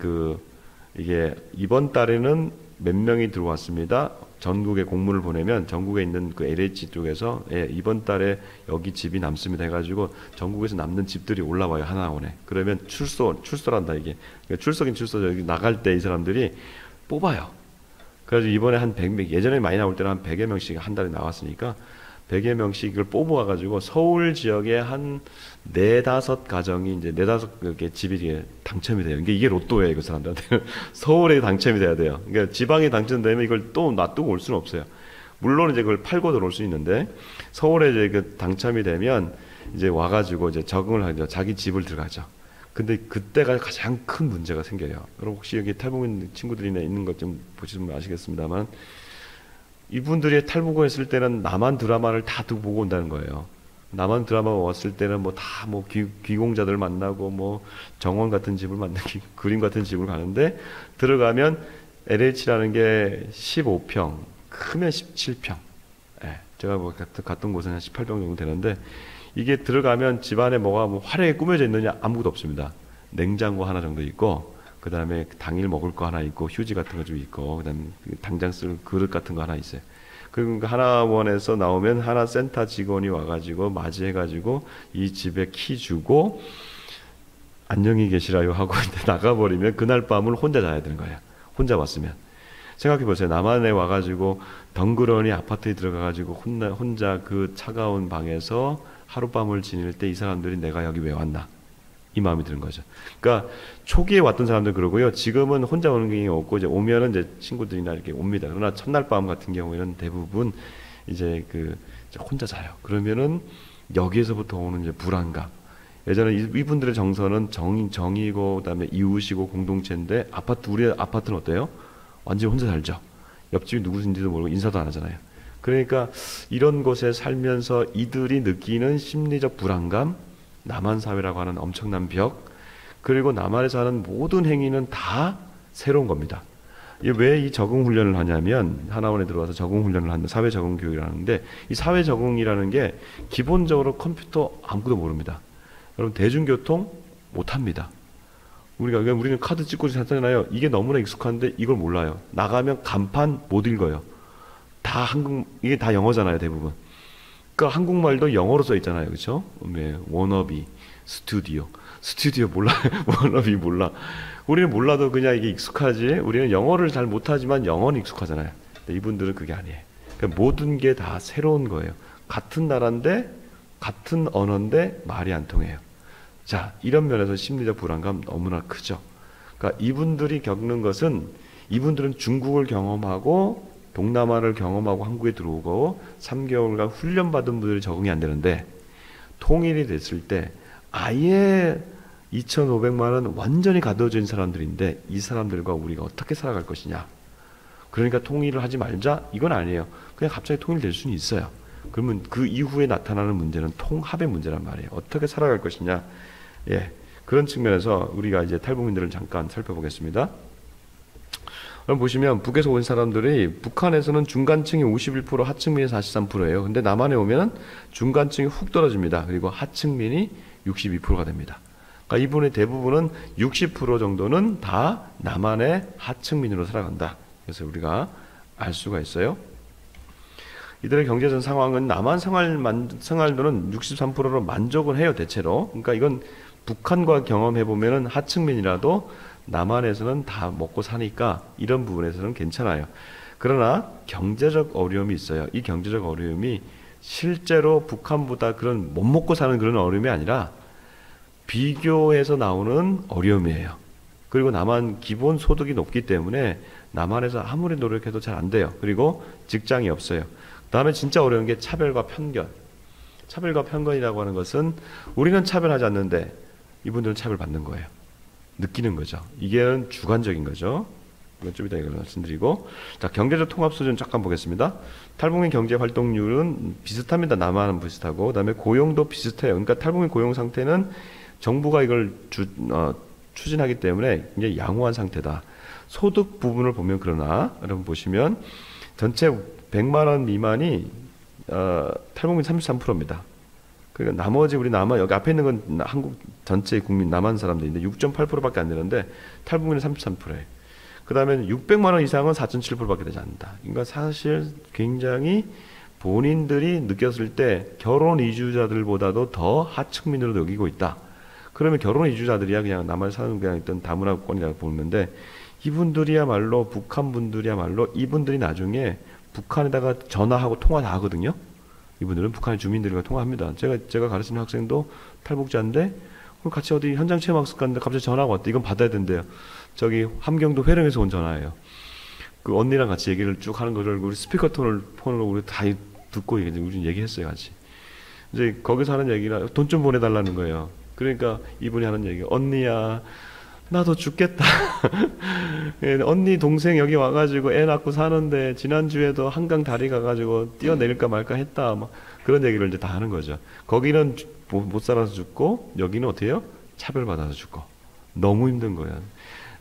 이게 이번 달에는 몇 명이 들어왔습니다. 전국에 공문을 보내면 전국에 있는 그 LH 쪽에서 이번 달에 여기 집이 남습니다 해가지고 전국에서 남는 집들이 올라와요, 하나원에. 그러면 출소란다 이게. 그러니까 출소긴 출소죠. 여기 나갈 때 이 사람들이 뽑아요. 그래서 이번에 한 100명, 예전에 많이 나올 때는 한 100여 명씩 한 달에 나왔으니까 100여 명씩을 뽑아가지고 서울 지역에 한 4-5 가정이 이제 4-5개 집이 당첨이 돼요. 이게 로또예요, 그 사람들한테. 서울에 당첨이 돼야 돼요. 그러니까 지방에 당첨되면 이걸 또 놔두고 올 수는 없어요. 물론 이제 그걸 팔고 들어올 수 있는데, 서울에 이제 당첨이 되면 이제 와가지고 이제 적응을 하죠. 자기 집을 들어가죠. 근데 그때가 가장 큰 문제가 생겨요. 여러분 혹시 여기 탈북민 친구들이나 있는 것 좀 보시면 아시겠습니다만, 이분들이 탈북했을 때는 남한 드라마를 다 두고 보고 온다는 거예요. 남한 드라마 왔을 때는 뭐 다 귀공자들 만나고 뭐 정원 같은 집을 만나고 그림 같은 집을 가는데, 들어가면 LH라는 게 15평, 크면 17평. 예, 제가 뭐 갔던 곳은 한 18평 정도 되는데, 이게 들어가면 집안에 뭐가 화려하게 꾸며져 있느냐? 아무것도 없습니다. 냉장고 하나 정도 있고, 그 다음에 당일 먹을 거 하나 있고, 휴지 같은 거 좀 있고, 그 다음에 당장 쓸 그릇 같은 거 하나 있어요. 그리고 하나원에서 나오면 하나센터 직원이 와가지고 맞이해가지고 이 집에 키 주고 안녕히 계시라요 하고 나가버리면 그날 밤을 혼자 자야 되는 거예요. 혼자 왔으면. 생각해보세요. 남한에 와가지고 덩그러니 아파트에 들어가가지고 혼자 그 차가운 방에서 하룻밤을 지낼 때 이 사람들이 내가 여기 왜 왔나, 이 마음이 드는 거죠. 그러니까 초기에 왔던 사람들 그러고요. 지금은 혼자 오는 경우가 없고, 이제 오면은 이제 친구들이나 이렇게 옵니다. 그러나 첫날 밤 같은 경우에는 대부분 이제 혼자 자요. 그러면은 여기에서부터 오는 이제 불안감. 예전에 이분들의 정서는 정이고 그다음에 이웃이고 공동체인데, 우리 아파트는 어때요? 완전히 혼자 살죠. 옆집이 누구인지도 모르고 인사도 안 하잖아요. 그러니까 이런 곳에 살면서 이들이 느끼는 심리적 불안감, 남한 사회라고 하는 엄청난 벽, 그리고 남한에서 하는 모든 행위는 다 새로운 겁니다. 왜 이 적응 훈련을 하냐면, 하나원에 들어와서 적응 훈련을 하는 사회 적응 교육을 하는데, 이 사회 적응이라는 게 기본적으로 컴퓨터 아무것도 모릅니다. 여러분 대중교통 못 합니다. 우리는 카드 찍고 사잖아요. 이게 너무나 익숙한데 이걸 몰라요. 나가면 간판 못 읽어요. 이게 다 영어잖아요, 대부분. 그러니까 한국말도 영어로 써 있잖아요, 그렇죠? 워너비, 스튜디오 몰라, 워너비 몰라. 우리는 몰라도 그냥 이게 익숙하지. 우리는 영어를 잘 못하지만 영어는 익숙하잖아요. 근데 이분들은 그게 아니에요. 그러니까 모든 게 다 새로운 거예요. 같은 나라인데, 같은 언어인데 말이 안 통해요. 자, 이런 면에서 심리적 불안감 너무나 크죠. 그러니까 이분들이 겪는 것은, 이분들은 중국을 경험하고 동남아를 경험하고 한국에 들어오고 3개월간 훈련받은 분들이 적응이 안 되는데, 통일이 됐을 때 아예 2,500만 원 완전히 가둬진 사람들인데 이 사람들과 우리가 어떻게 살아갈 것이냐. 그러니까 통일을 하지 말자, 이건 아니에요. 그냥 갑자기 통일될 수는 있어요. 그러면 그 이후에 나타나는 문제는 통합의 문제란 말이에요. 어떻게 살아갈 것이냐. 예, 그런 측면에서 우리가 이제 탈북민들을 잠깐 살펴보겠습니다. 그럼 보시면 북에서 온 사람들이, 북한에서는 중간층이 51%, 하층민이 43%예요. 근데 남한에 오면 중간층이 훅 떨어집니다. 그리고 하층민이 62%가 됩니다. 그러니까 이분의 대부분은 60% 정도는 다 남한의 하층민으로 살아간다. 그래서 우리가 알 수가 있어요. 이들의 경제적 상황은 남한 생활도는 63%로 만족을 해요, 대체로. 그러니까 이건 북한과 경험해보면 하층민이라도 남한에서는 다 먹고 사니까 이런 부분에서는 괜찮아요. 그러나 경제적 어려움이 있어요. 이 경제적 어려움이 실제로 북한보다 그런 못 먹고 사는 그런 어려움이 아니라 비교해서 나오는 어려움이에요. 그리고 남한 기본 소득이 높기 때문에 남한에서 아무리 노력해도 잘 안 돼요. 그리고 직장이 없어요. 그 다음에 진짜 어려운 게 차별과 편견. 차별과 편견이라고 하는 것은 우리는 차별하지 않는데 이분들은 차별받는 거예요. 느끼는 거죠. 이게 주관적인 거죠. 이건 좀 이따 이걸 말씀드리고, 자, 경제적 통합 수준 잠깐 보겠습니다. 탈북민 경제 활동률은 비슷합니다. 남한은 비슷하고, 그다음에 고용도 비슷해요. 그러니까 탈북민 고용 상태는 정부가 이걸 추진하기 때문에 굉장히 양호한 상태다. 소득 부분을 보면 그러나 여러분 보시면 전체 100만 원 미만이 탈북민 33%입니다. 그러니까 나머지 우리 남한, 여기 앞에 있는 건 한국 전체 국민 남한 사람들인데 6.8%밖에 안 되는데 탈북민은 33%예요. 그 다음에 600만 원 이상은 4.7%밖에 되지 않는다. 그러니까 사실 굉장히 본인들이 느꼈을 때 결혼 이주자들보다도 더 하층민으로 여기고 있다. 그러면 결혼 이주자들이야 그냥 남한에 사는 그냥 있던 다문화권이라고 보는데, 이분들이야말로 북한 분들이야말로 이분들이 나중에 북한에다가 전화하고 통화 다 하거든요. 이분들은 북한의 주민들과 통화합니다. 제가 가르치는 학생도 탈북자인데 같이 어디 현장 체험학습 갔는데 갑자기 전화가 왔대. 이건 받아야 된대요. 저기 함경도 회령에서 온 전화예요. 그 언니랑 같이 얘기를 쭉 하는 거를 우리 폰으로 우리 다 듣고 우리 얘기했어요, 같이. 이제 거기서 하는 얘기가 돈 좀 보내달라는 거예요. 그러니까 이분이 하는 얘기, 언니야 나도 죽겠다. 언니 동생 여기 와가지고 애 낳고 사는데 지난주에도 한강 다리 가가지고 뛰어내릴까 말까 했다. 막 그런 얘기를 이제 다 하는 거죠. 거기는 못 살아서 죽고 여기는 어떻게 해요? 차별받아서 죽고. 너무 힘든 거예요.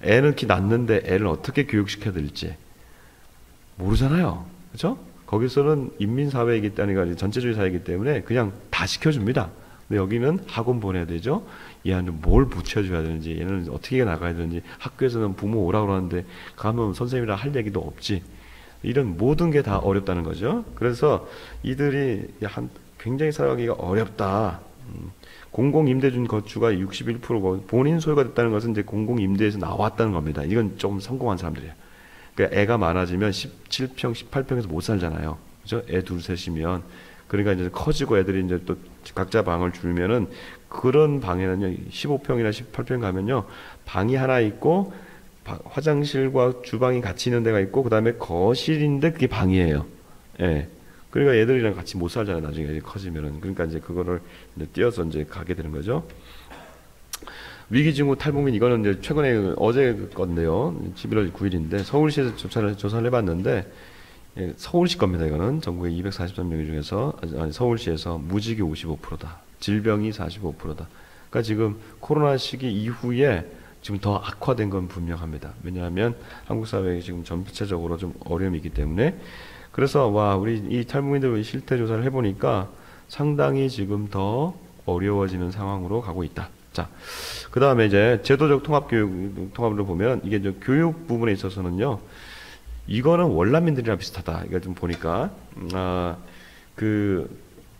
애는 키 낳는데 애를 어떻게 교육시켜야 될지 모르잖아요. 그렇죠? 거기서는 인민사회이기 때문에, 전체주의 사회이기 때문에 그냥 다 시켜줍니다. 근데 여기는 학원 보내야 되죠. 얘는 뭘 붙여줘야 되는지, 얘는 어떻게 나가야 되는지, 학교에서는 부모 오라고 그러는데 가면 선생님이랑 할 얘기도 없지. 이런 모든 게 다 어렵다는 거죠. 그래서 이들이 굉장히 살아가기가 어렵다. 공공임대준 거주가 61%고 본인 소유가 됐다는 것은 이제 공공임대에서 나왔다는 겁니다. 이건 좀 성공한 사람들이에요. 그러니까 애가 많아지면 17평, 18평에서 못 살잖아요. 그죠? 애 둘, 셋이면. 그러니까 이제 커지고 애들이 이제 또 각자 방을 줄면은 그런 방에는요, 15평이나 18평 가면요, 방이 하나 있고, 화장실과 주방이 같이 있는 데가 있고, 그 다음에 거실인데 그게 방이에요. 예. 그러니까 애들이랑 같이 못 살잖아요, 나중에 커지면은. 그러니까 이제 그거를 이제 띄어서 이제 가게 되는 거죠. 위기징후 탈북민 이거는 이제 최근에 어제 건데요. 11월 9일인데 서울시에서 조사를 해봤는데 서울시 겁니다. 이거는 전국의 243명 중에서 서울시에서 무직이 55%다. 질병이 45%다. 그러니까 지금 코로나 시기 이후에 지금 더 악화된 건 분명합니다. 왜냐하면 한국 사회에 지금 전체적으로 좀 어려움이 있기 때문에. 그래서 우리 이 탈북민들 실태 조사를 해보니까 상당히 지금 더 어려워지는 상황으로 가고 있다. 자, 그 다음에 이제 제도적 통합을 보면 이게 좀 교육 부분에 있어서는요, 이거는 월남민들이랑 비슷하다. 이거 좀 보니까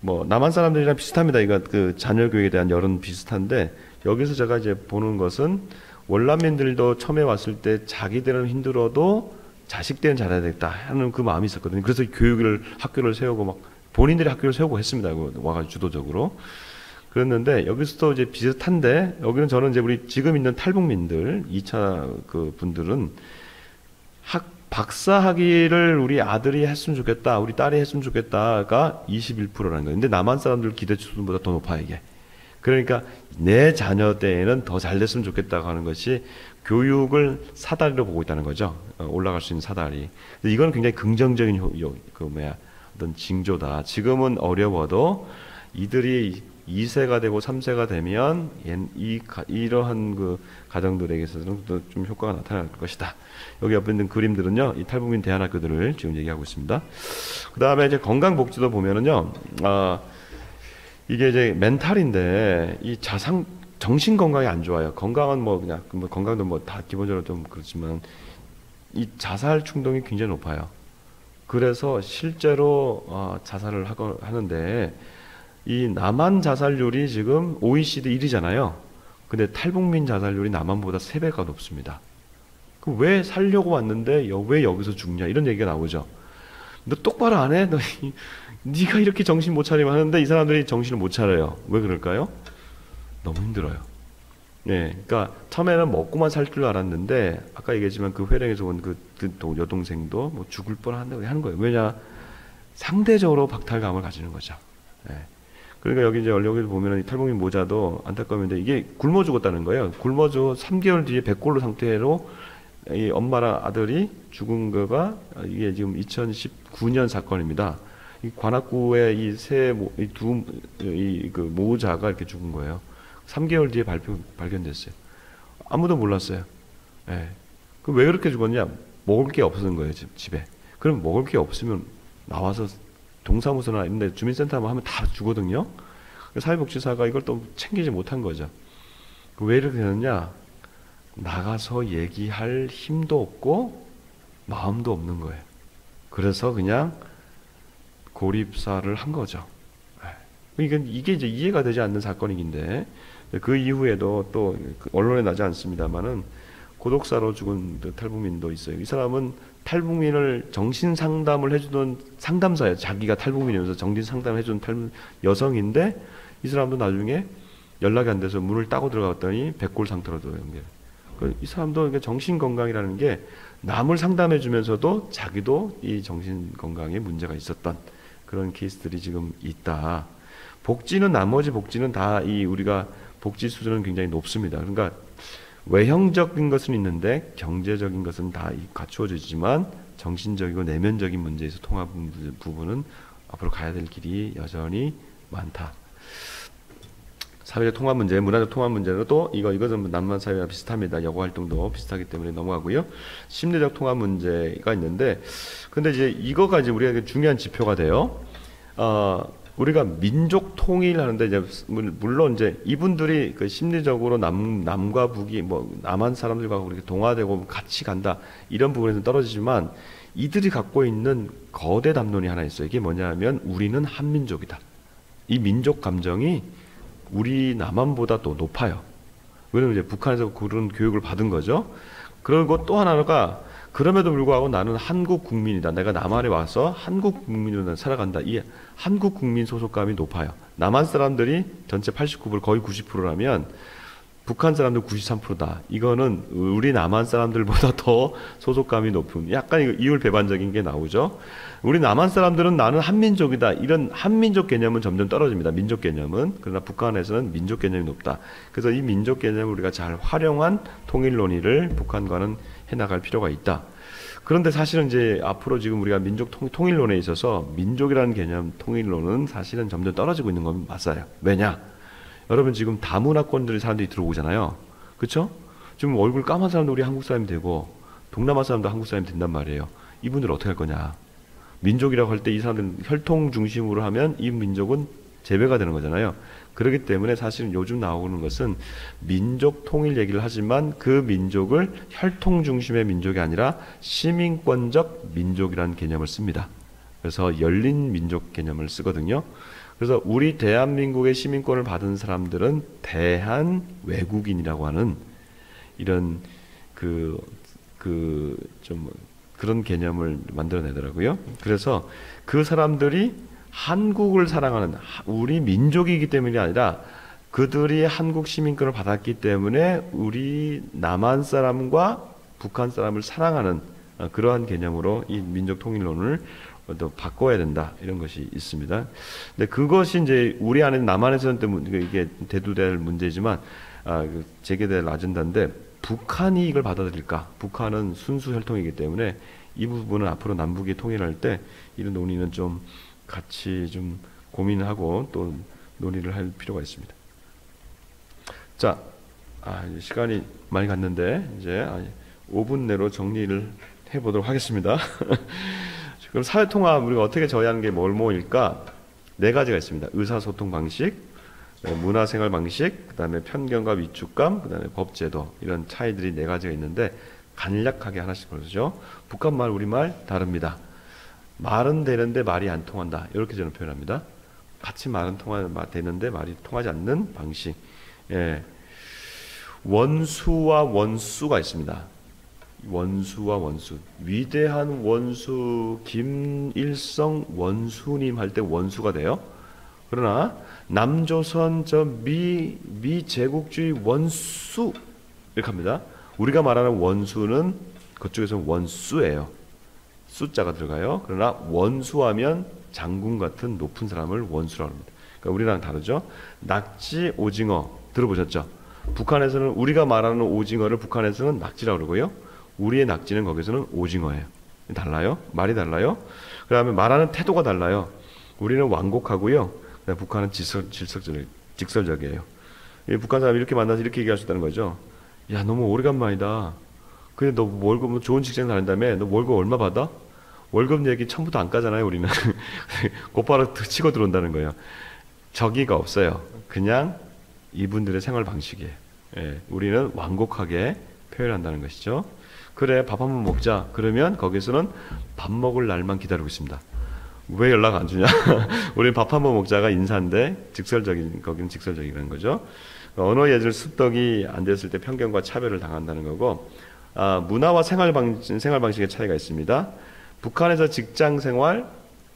남한 사람들이랑 비슷합니다. 이거 자녀 교육에 대한 여론 비슷한데 여기서 제가 이제 보는 것은 월남민들도 처음에 왔을 때 자기들은 힘들어도 자식들은 잘해야 되겠다 하는 그 마음이 있었거든요. 그래서 학교를 세우고 막 본인들이 학교를 세우고 했습니다. 와가지고 주도적으로. 그랬는데 여기서도 이제 비슷한데 여기는 저는 이제 우리 지금 있는 탈북민들 2차 그 분들은 박사 학위를 우리 아들이 했으면 좋겠다, 우리 딸이 했으면 좋겠다가 21%라는 거예요. 근데 남한 사람들 기대 수준보다 더 높아요, 이게. 그러니까 내 자녀 때에는 더 잘 됐으면 좋겠다고 하는 것이 교육을 사다리로 보고 있다는 거죠. 올라갈 수 있는 사다리. 이건 굉장히 긍정적인 어떤 징조다. 지금은 어려워도 이들이 2세가 되고 3세가 되면 이러한 그 가정들에게서는 좀 효과가 나타날 것이다. 여기 옆에 있는 그림들은요, 이 탈북민 대안학교들을 지금 얘기하고 있습니다. 그 다음에 이제 건강복지도 보면은요, 이게 이제 멘탈인데 이 정신 건강이 안 좋아요. 건강은 그냥 건강도 다 기본적으로 좀 그렇지만 이 자살 충동이 굉장히 높아요. 그래서 실제로 자살을 하는데 이 남한 자살률이 지금 OECD 1위잖아요. 근데 탈북민 자살률이 남한보다 3배가 높습니다. 그럼 왜 살려고 왔는데 왜 여기서 죽냐 이런 얘기가 나오죠. 너 똑바로 안 해? 네가 이렇게 정신 못 차리면 하는데 이 사람들이 정신을 못 차려요. 왜 그럴까요? 너무 힘들어요. 네, 그러니까 처음에는 먹고만 살 줄 알았는데 아까 얘기했지만 그 회령에서 온 그 여동생도 죽을 뻔한다고 하는 거예요. 왜냐? 상대적으로 박탈감을 가지는 거죠. 네. 그러니까 여기 보면은 이 탈북민 모자도 안타까운데 이게 굶어 죽었다는 거예요. 굶어 죽어 3개월 뒤에 백골로 상태로 이 엄마랑 아들이 죽은 거가 이게 지금 2019년 사건입니다. 이 관악구에 그 모자가 이렇게 죽은 거예요. 3개월 뒤에 발견됐어요. 아무도 몰랐어요. 예. 그 왜 그렇게 죽었냐? 먹을 게 없었던 거예요, 집에. 그럼 먹을 게 없으면 나와서 동사무소나 있는데 주민센터 하면 다 주거든요. 사회복지사가 이걸 또 챙기지 못한 거죠. 왜 이렇게 되느냐? 나가서 얘기할 힘도 없고 마음도 없는 거예요. 그래서 그냥 고립사를 한 거죠. 이게 이제 이해가 되지 않는 사건이긴데 그 이후에도 또 언론에 나지 않습니다만은 고독사로 죽은 탈북민도 있어요. 이 사람은 탈북민을 정신 상담을 해주던 상담사예요. 자기가 탈북민이면서 정신 상담을 해주는 여성인데 이 사람도 나중에 연락이 안 돼서 문을 따고 들어갔더니 백골 상태로 연결. 이 사람도 정신 건강이라는 게 남을 상담해 주면서도 자기도 이 정신 건강에 문제가 있었던 그런 케이스들이 지금 있다. 나머지 복지는 다 우리가 복지 수준은 굉장히 높습니다. 그러니까 외형적인 것은 있는데 경제적인 것은 다 갖추어지지만 정신적이고 내면적인 문제에서 통합 부분은 앞으로 가야 될 길이 여전히 많다. 사회적 통합 문제, 문화적 통합 문제는 또 이것은 남한 사회와 비슷합니다. 여고 활동도 비슷하기 때문에 넘어가고요. 심리적 통합 문제가 있는데, 근데 이제 이거가 이제 우리에게 중요한 지표가 돼요. 우리가 민족 통일하는데 이제 물론 이제 이분들이 그 심리적으로 남과 북이 남한 사람들과 그렇게 동화되고 같이 간다 이런 부분에서 떨어지지만 이들이 갖고 있는 거대 담론이 하나 있어요. 이게 뭐냐면 우리는 한민족이다. 이 민족 감정이 우리 남한보다 또 높아요. 왜냐면 이제 북한에서 그런 교육을 받은 거죠. 그리고 또 하나가 그럼에도 불구하고 나는 한국 국민이다. 내가 남한에 와서 한국 국민으로 살아간다. 이 한국 국민 소속감이 높아요. 남한 사람들이 전체 89% 거의 90%라면 북한 사람들 93%다. 이거는 우리 남한 사람들보다 더 소속감이 높은, 약간 이율 배반적인 게 나오죠. 우리 남한 사람들은 나는 한민족이다, 이런 한민족 개념은 점점 떨어집니다. 민족 개념은. 그러나 북한에서는 민족 개념이 높다. 그래서 이 민족 개념을 우리가 잘 활용한 통일 논의를 북한과는 해나갈 필요가 있다. 그런데 사실은 이제 앞으로 지금 우리가 민족 통일론에 있어서 민족이라는 개념 통일론은 사실은 점점 떨어지고 있는 건 맞아요. 왜냐? 여러분 지금 다문화권들의 사람들이 들어오잖아요. 그렇죠? 지금 얼굴 까만 사람도 우리 한국 사람이 되고 동남아 사람도 한국 사람이 된단 말이에요. 이분들 어떻게 할 거냐? 민족이라고 할 때 이 사람들은 혈통 중심으로 하면 이 민족은 재배가 되는 거잖아요. 그렇기 때문에 사실은 요즘 나오는 것은 민족 통일 얘기를 하지만 그 민족을 혈통 중심의 민족이 아니라 시민권적 민족이라는 개념을 씁니다. 그래서 열린 민족 개념을 쓰거든요. 그래서 우리 대한민국의 시민권을 받은 사람들은 대한 외국인이라고 하는 이런 좀 그런 개념을 만들어내더라고요. 그래서 그 사람들이 한국을 사랑하는 우리 민족이기 때문이 아니라 그들이 한국 시민권을 받았기 때문에 우리 남한 사람과 북한 사람을 사랑하는 그러한 개념으로 이 민족 통일론을 또 바꿔야 된다, 이런 것이 있습니다. 근데 그것이 이제 우리 안에 남한에서는 또 이게 대두될 문제지만 제기될 아젠다인데, 북한이 이걸 받아들일까? 북한은 순수 혈통이기 때문에 이 부분은 앞으로 남북이 통일할 때 이런 논의는 좀 같이 좀 고민하고 또 논의를 할 필요가 있습니다. 자, 시간이 많이 갔는데 이제 5분 내로 정리를 해보도록 하겠습니다. 그럼 사회통합 우리가 어떻게 저해하는 게 뭘까? 네 가지가 있습니다. 의사소통 방식, 문화생활 방식, 그다음에 편견과 위축감, 그다음에 법제도, 이런 차이들이 네 가지가 있는데 간략하게 하나씩 보죠. 북한 말, 우리 말 다릅니다. 말은 되는데 말이 안 통한다, 이렇게 저는 표현합니다. 같이 말은 되는데 말이 통하지 않는 방식. 예. 원수와 원수가 있습니다. 원수와 원수. 위대한 원수 김일성 원수님 할 때 원수가 돼요. 그러나 남조선 미 제국주의 원수 이렇게 합니다. 우리가 말하는 원수는 그쪽에서는 원수예요. 숫자가 들어가요. 그러나 원수하면 장군 같은 높은 사람을 원수라고 합니다. 그러니까 우리랑 다르죠. 낙지, 오징어 들어보셨죠? 북한에서는 우리가 말하는 오징어를 북한에서는 낙지라고 그러고요. 우리의 낙지는 거기서는 오징어예요. 달라요. 말이 달라요. 그다음에 말하는 태도가 달라요. 우리는 완곡하고요. 북한은 직설적이에요. 북한 사람이 이렇게 만나서 이렇게 얘기할 수 있다는 거죠. 야, 너무 오래간만이다. 근데 너 월급 좋은 직장 다닌다며? 너 월급 얼마 받아? 월급 얘기 처음부터 안 까잖아요, 우리는. 곧바로 치고 들어온다는 거예요. 적의가 없어요. 그냥 이분들의 생활 방식이에요. 예, 우리는 완곡하게 표현한다는 것이죠. 그래, 밥 한번 먹자. 그러면 거기서는 밥 먹을 날만 기다리고 있습니다. 왜 연락 안 주냐? 우리는 밥 한번 먹자가 인사인데 거기는 직설적이라는 거죠. 언어 예절 습득이 안 됐을 때 편견과 차별을 당한다는 거고, 문화와 생활 방식의 차이가 있습니다. 북한에서 직장 생활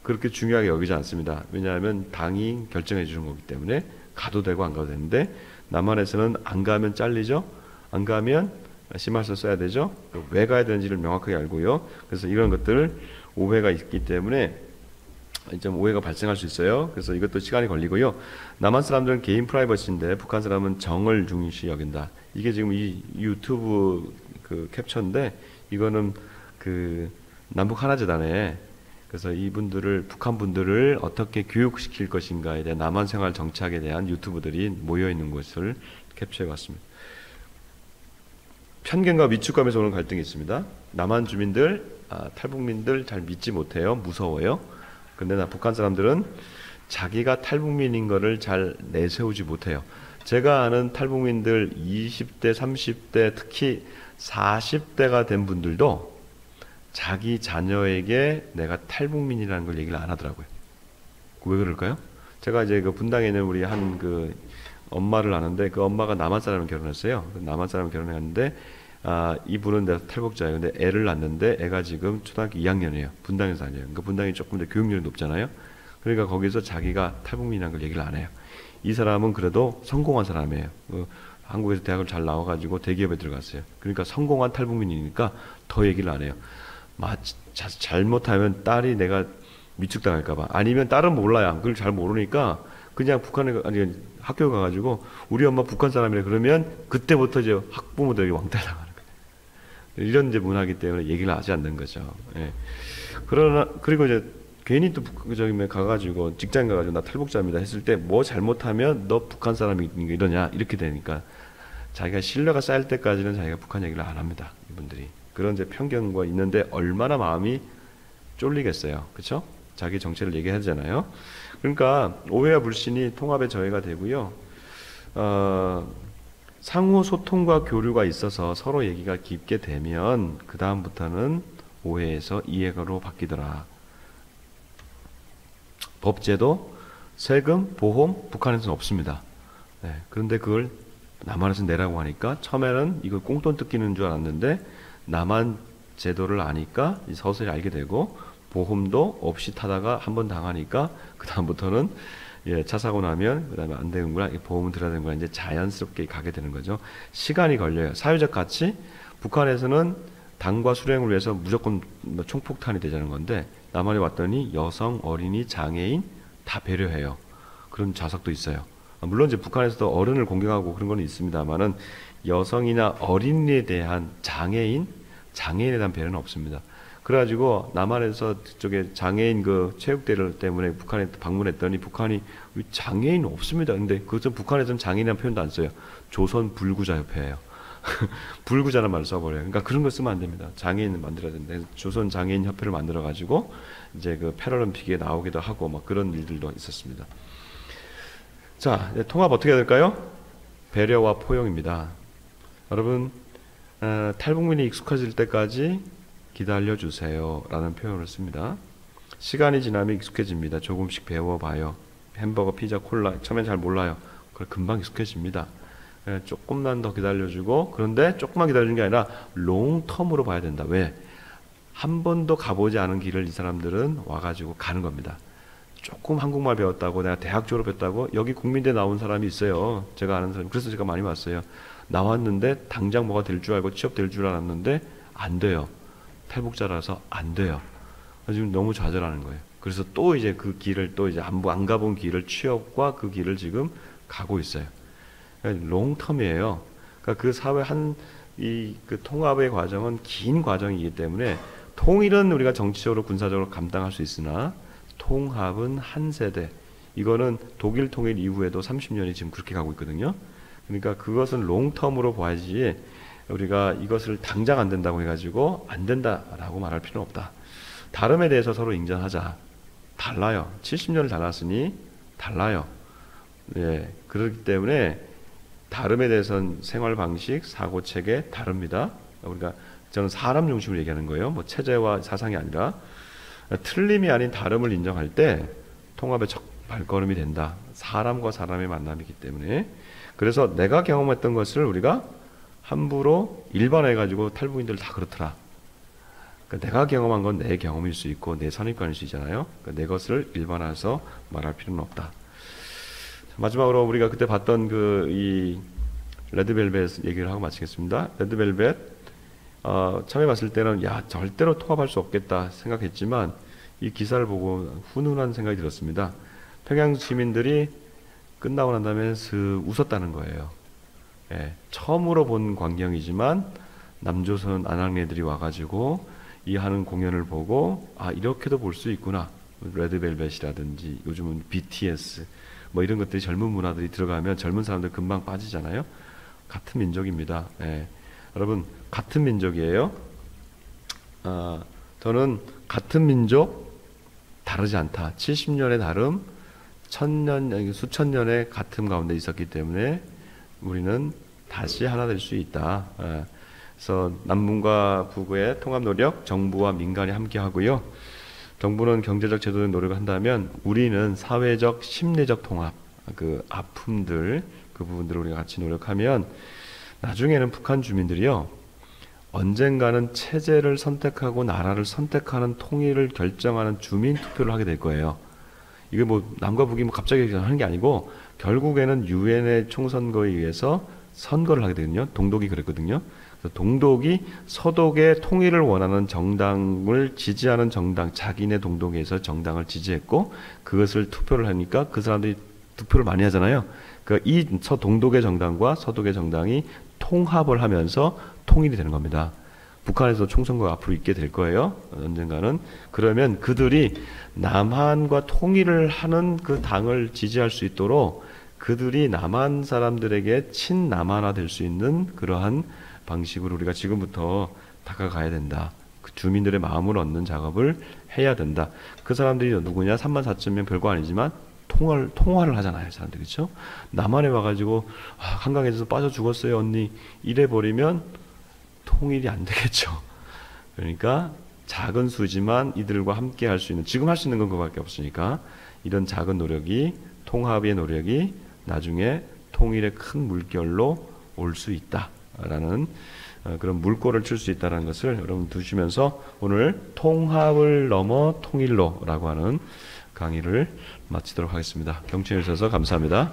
그렇게 중요하게 여기지 않습니다. 왜냐하면 당이 결정해 주는 거기 때문에 가도 되고 안 가도 되는데, 남한에서는 안 가면 잘리죠. 안 가면 심할서 써야 되죠. 왜 가야 되는지를 명확하게 알고요. 그래서 이런 것들 오해가 있기 때문에 좀 오해가 발생할 수 있어요. 그래서 이것도 시간이 걸리고요. 남한 사람들은 개인 프라이버시인데 북한 사람은 정을 중시 여긴다. 이게 지금 이 유튜브 캡처인데, 이거는 남북 하나재단에, 그래서 이분들을, 북한 분들을 어떻게 교육시킬 것인가에 대한 남한 생활 정착에 대한 유튜브들이 모여 있는 것을 캡처해 봤습니다. 편견과 위축감에서 오는 갈등이 있습니다. 남한 주민들, 탈북민들 잘 믿지 못해요. 무서워요. 근데 북한 사람들은 자기가 탈북민인 거를 잘 내세우지 못해요. 제가 아는 탈북민들 20대, 30대, 특히 40대가 된 분들도 자기 자녀에게 내가 탈북민이라는 걸 얘기를 안 하더라고요. 왜 그럴까요? 제가 이제 분당에 있는 우리 한 엄마를 아는데, 그 엄마가 남한 사람을 결혼했어요. 남한 사람을 결혼했는데, 이분은 탈북자예요. 근데 애를 낳는데 애가 지금 초등학교 2학년이에요. 분당에서 다녀요. 그러니까 분당이 조금 더 교육열이 높잖아요. 그러니까 거기서 자기가 탈북민이라는 걸 얘기를 안 해요. 이 사람은 그래도 성공한 사람이에요. 한국에서 대학을 잘 나와가지고 대기업에 들어갔어요. 그러니까 성공한 탈북민이니까 더 얘기를 안 해요. 잘못하면 딸이 내가 위축당할까봐. 아니면 딸은 몰라요. 그걸 잘 모르니까 그냥 북한에 아니 학교 가가지고 우리 엄마 북한 사람이래 그러면 그때부터 이제 학부모들에게 왕따당하는 거예요. 이런 이제 문화이기 때문에 얘기를 하지 않는 거죠. 예. 그러나 그리고 이제 괜히 또 저기 가가지고 직장 가가지고 나 탈북자입니다 했을 때 뭐 잘못하면 너 북한 사람이 이러냐 이렇게 되니까 자기가 신뢰가 쌓일 때까지는 자기가 북한 얘기를 안 합니다. 이분들이 그런 이제 편견과 있는데 얼마나 마음이 쫄리겠어요. 그렇죠? 자기 정체를 얘기하잖아요. 그러니까 오해와 불신이 통합의 저해가 되고요. 상호 소통과 교류가 있어서 서로 얘기가 깊게 되면 그 다음부터는 오해에서 이해가로 바뀌더라. 법제도, 세금, 보험 북한에서는 없습니다. 네, 그런데 그걸 남한에서 내라고 하니까 처음에는 이거 꽁돈 뜯기는 줄 알았는데 남한 제도를 아니까 서서히 알게 되고 보험도 없이 타다가 한번 당하니까 그 다음부터는 차 사고 나면 그 다음에 안 되는구나 보험을 들어야 되는구나 이제 자연스럽게 가게 되는 거죠. 시간이 걸려요. 사회적 가치 북한에서는 당과 수령을 위해서 무조건 총폭탄이 되자는 건데 남한에 왔더니 여성, 어린이, 장애인 다 배려해요. 그런 좌석도 있어요. 물론 이제 북한에서도 어른을 공격하고 그런 건 있습니다만은 여성이나 어린이에 대한 장애인에 대한 배려는 없습니다. 그래가지고 남한에서 저쪽에 장애인 그 체육대회 때문에 북한에 방문했더니 북한이 장애인 없습니다. 근데 그것은 북한에서는 장애인이라는 표현도 안 써요. 조선 불구자협회예요. 불구자라는 말을 써버려요. 그러니까 그런 거 쓰면 안 됩니다. 장애인을 만들어야 된다. 조선 장애인 협회를 만들어가지고 이제 그 패럴림픽에 나오기도 하고 뭐 그런 일들도 있었습니다. 자, 통합 어떻게 해야 될까요? 배려와 포용입니다. 여러분 탈북민이 익숙해질 때까지 기다려주세요 라는 표현을 씁니다. 시간이 지나면 익숙해집니다. 조금씩 배워봐요. 햄버거, 피자, 콜라 처음엔 잘 몰라요. 그걸 금방 익숙해집니다. 조금만 더 기다려주고 그런데 조금만 기다려주는 게 아니라 롱텀으로 봐야 된다. 왜? 한 번도 가보지 않은 길을 이 사람들은 와가지고 가는 겁니다. 조금 한국말 배웠다고 내가 대학 졸업했다고 여기 국민대 나온 사람이 있어요. 제가 아는 사람. 그래서 제가 많이 왔어요. 나왔는데 당장 뭐가 될 줄 알고 취업 될 줄 알았는데 안 돼요. 탈북자라서 안 돼요. 지금 너무 좌절하는 거예요. 그래서 또 이제 그 길을 또 이제 안 가본 길을 취업과 그 길을 지금 가고 있어요. 롱텀이에요. 그러니까 그 사회 그 통합의 과정은 긴 과정이기 때문에 통일은 우리가 정치적으로 군사적으로 감당할 수 있으나 통합은 한 세대. 이거는 독일 통일 이후에도 30년이 지금 그렇게 가고 있거든요. 그러니까 그것은 롱텀으로 봐야지 우리가 이것을 당장 안 된다고 해가지고 안 된다라고 말할 필요는 없다. 다름에 대해서 서로 인정하자. 달라요. 70년을 달랐으니 달라요. 예, 그렇기 때문에 다름에 대해서는 생활 방식, 사고 체계 다릅니다. 우리가 저는 사람 중심으로 얘기하는 거예요. 뭐 체제와 사상이 아니라 틀림이 아닌 다름을 인정할 때 통합의 첫 발걸음이 된다. 사람과 사람의 만남이기 때문에 그래서 내가 경험했던 것을 우리가 함부로 일반화해가지고 탈북인들 다 그렇더라. 그러니까 내가 경험한 건 내 경험일 수 있고 내 선입관일 수 있잖아요. 그러니까 내 것을 일반화해서 말할 필요는 없다. 마지막으로 우리가 그때 봤던 이 레드벨벳 얘기를 하고 마치겠습니다. 레드벨벳 처음에 봤을 때는 절대로 통합할 수 없겠다 생각했지만 이 기사를 보고 훈훈한 생각이 들었습니다. 평양 시민들이 끝나고 난 다음에 웃었다는 거예요. 예, 처음으로 본 광경이지만 남조선 안학내들이 와가지고 이 하는 공연을 보고 이렇게도 볼 수 있구나. 레드벨벳이라든지 요즘은 BTS 뭐 이런 것들이 젊은 문화들이 들어가면 젊은 사람들 금방 빠지잖아요. 같은 민족입니다. 예. 여러분 같은 민족이에요. 저는 같은 민족 다르지 않다. 70년의 다름, 수천 년의 같음 가운데 있었기 때문에 우리는 다시 하나 될 수 있다. 예. 그래서 남북과 북의 통합 노력, 정부와 민간이 함께 하고요. 정부는 경제적 제도적 노력을 한다면 우리는 사회적, 심리적 통합, 그 아픔들, 그 부분들을 우리가 같이 노력하면 나중에는 북한 주민들이요. 언젠가는 체제를 선택하고 나라를 선택하는 통일을 결정하는 주민 투표를 하게 될 거예요. 이게 뭐 남과 북이 뭐 갑자기 하는 게 아니고 결국에는 유엔의 총선거에 의해서 선거를 하게 되거든요. 동독이 그랬거든요. 그래서 동독이 서독의 통일을 원하는 정당을 지지하는 정당, 자기네 동독에서 정당을 지지했고 그것을 투표를 하니까 그 사람들이 투표를 많이 하잖아요. 그러니까 이 서동독의 정당과 서독의 정당이 통합을 하면서 통일이 되는 겁니다. 북한에서 총선거가 앞으로 있게 될 거예요. 언젠가는. 그러면 그들이 남한과 통일을 하는 그 당을 지지할 수 있도록 그들이 남한 사람들에게 친남한화 될 수 있는 그러한 방식으로 우리가 지금부터 다가가야 된다. 그 주민들의 마음을 얻는 작업을 해야 된다. 그 사람들이 누구냐? 34,000명 별거 아니지만 통화를 하잖아요. 사람들 그렇죠? 남한에 와가지고 한강에서 빠져 죽었어요 언니 이래 버리면 통일이 안 되겠죠. 그러니까 작은 수지만 이들과 함께 할 수 있는 지금 할 수 있는 건 그거밖에 없으니까 이런 작은 노력이 통합의 노력이 나중에 통일의 큰 물결로 올 수 있다라는 그런 물꼬를 칠 수 있다는 것을 여러분 두시면서 오늘 통합을 넘어 통일로라고 하는 강의를 마치도록 하겠습니다. 경청해 주셔서 감사합니다.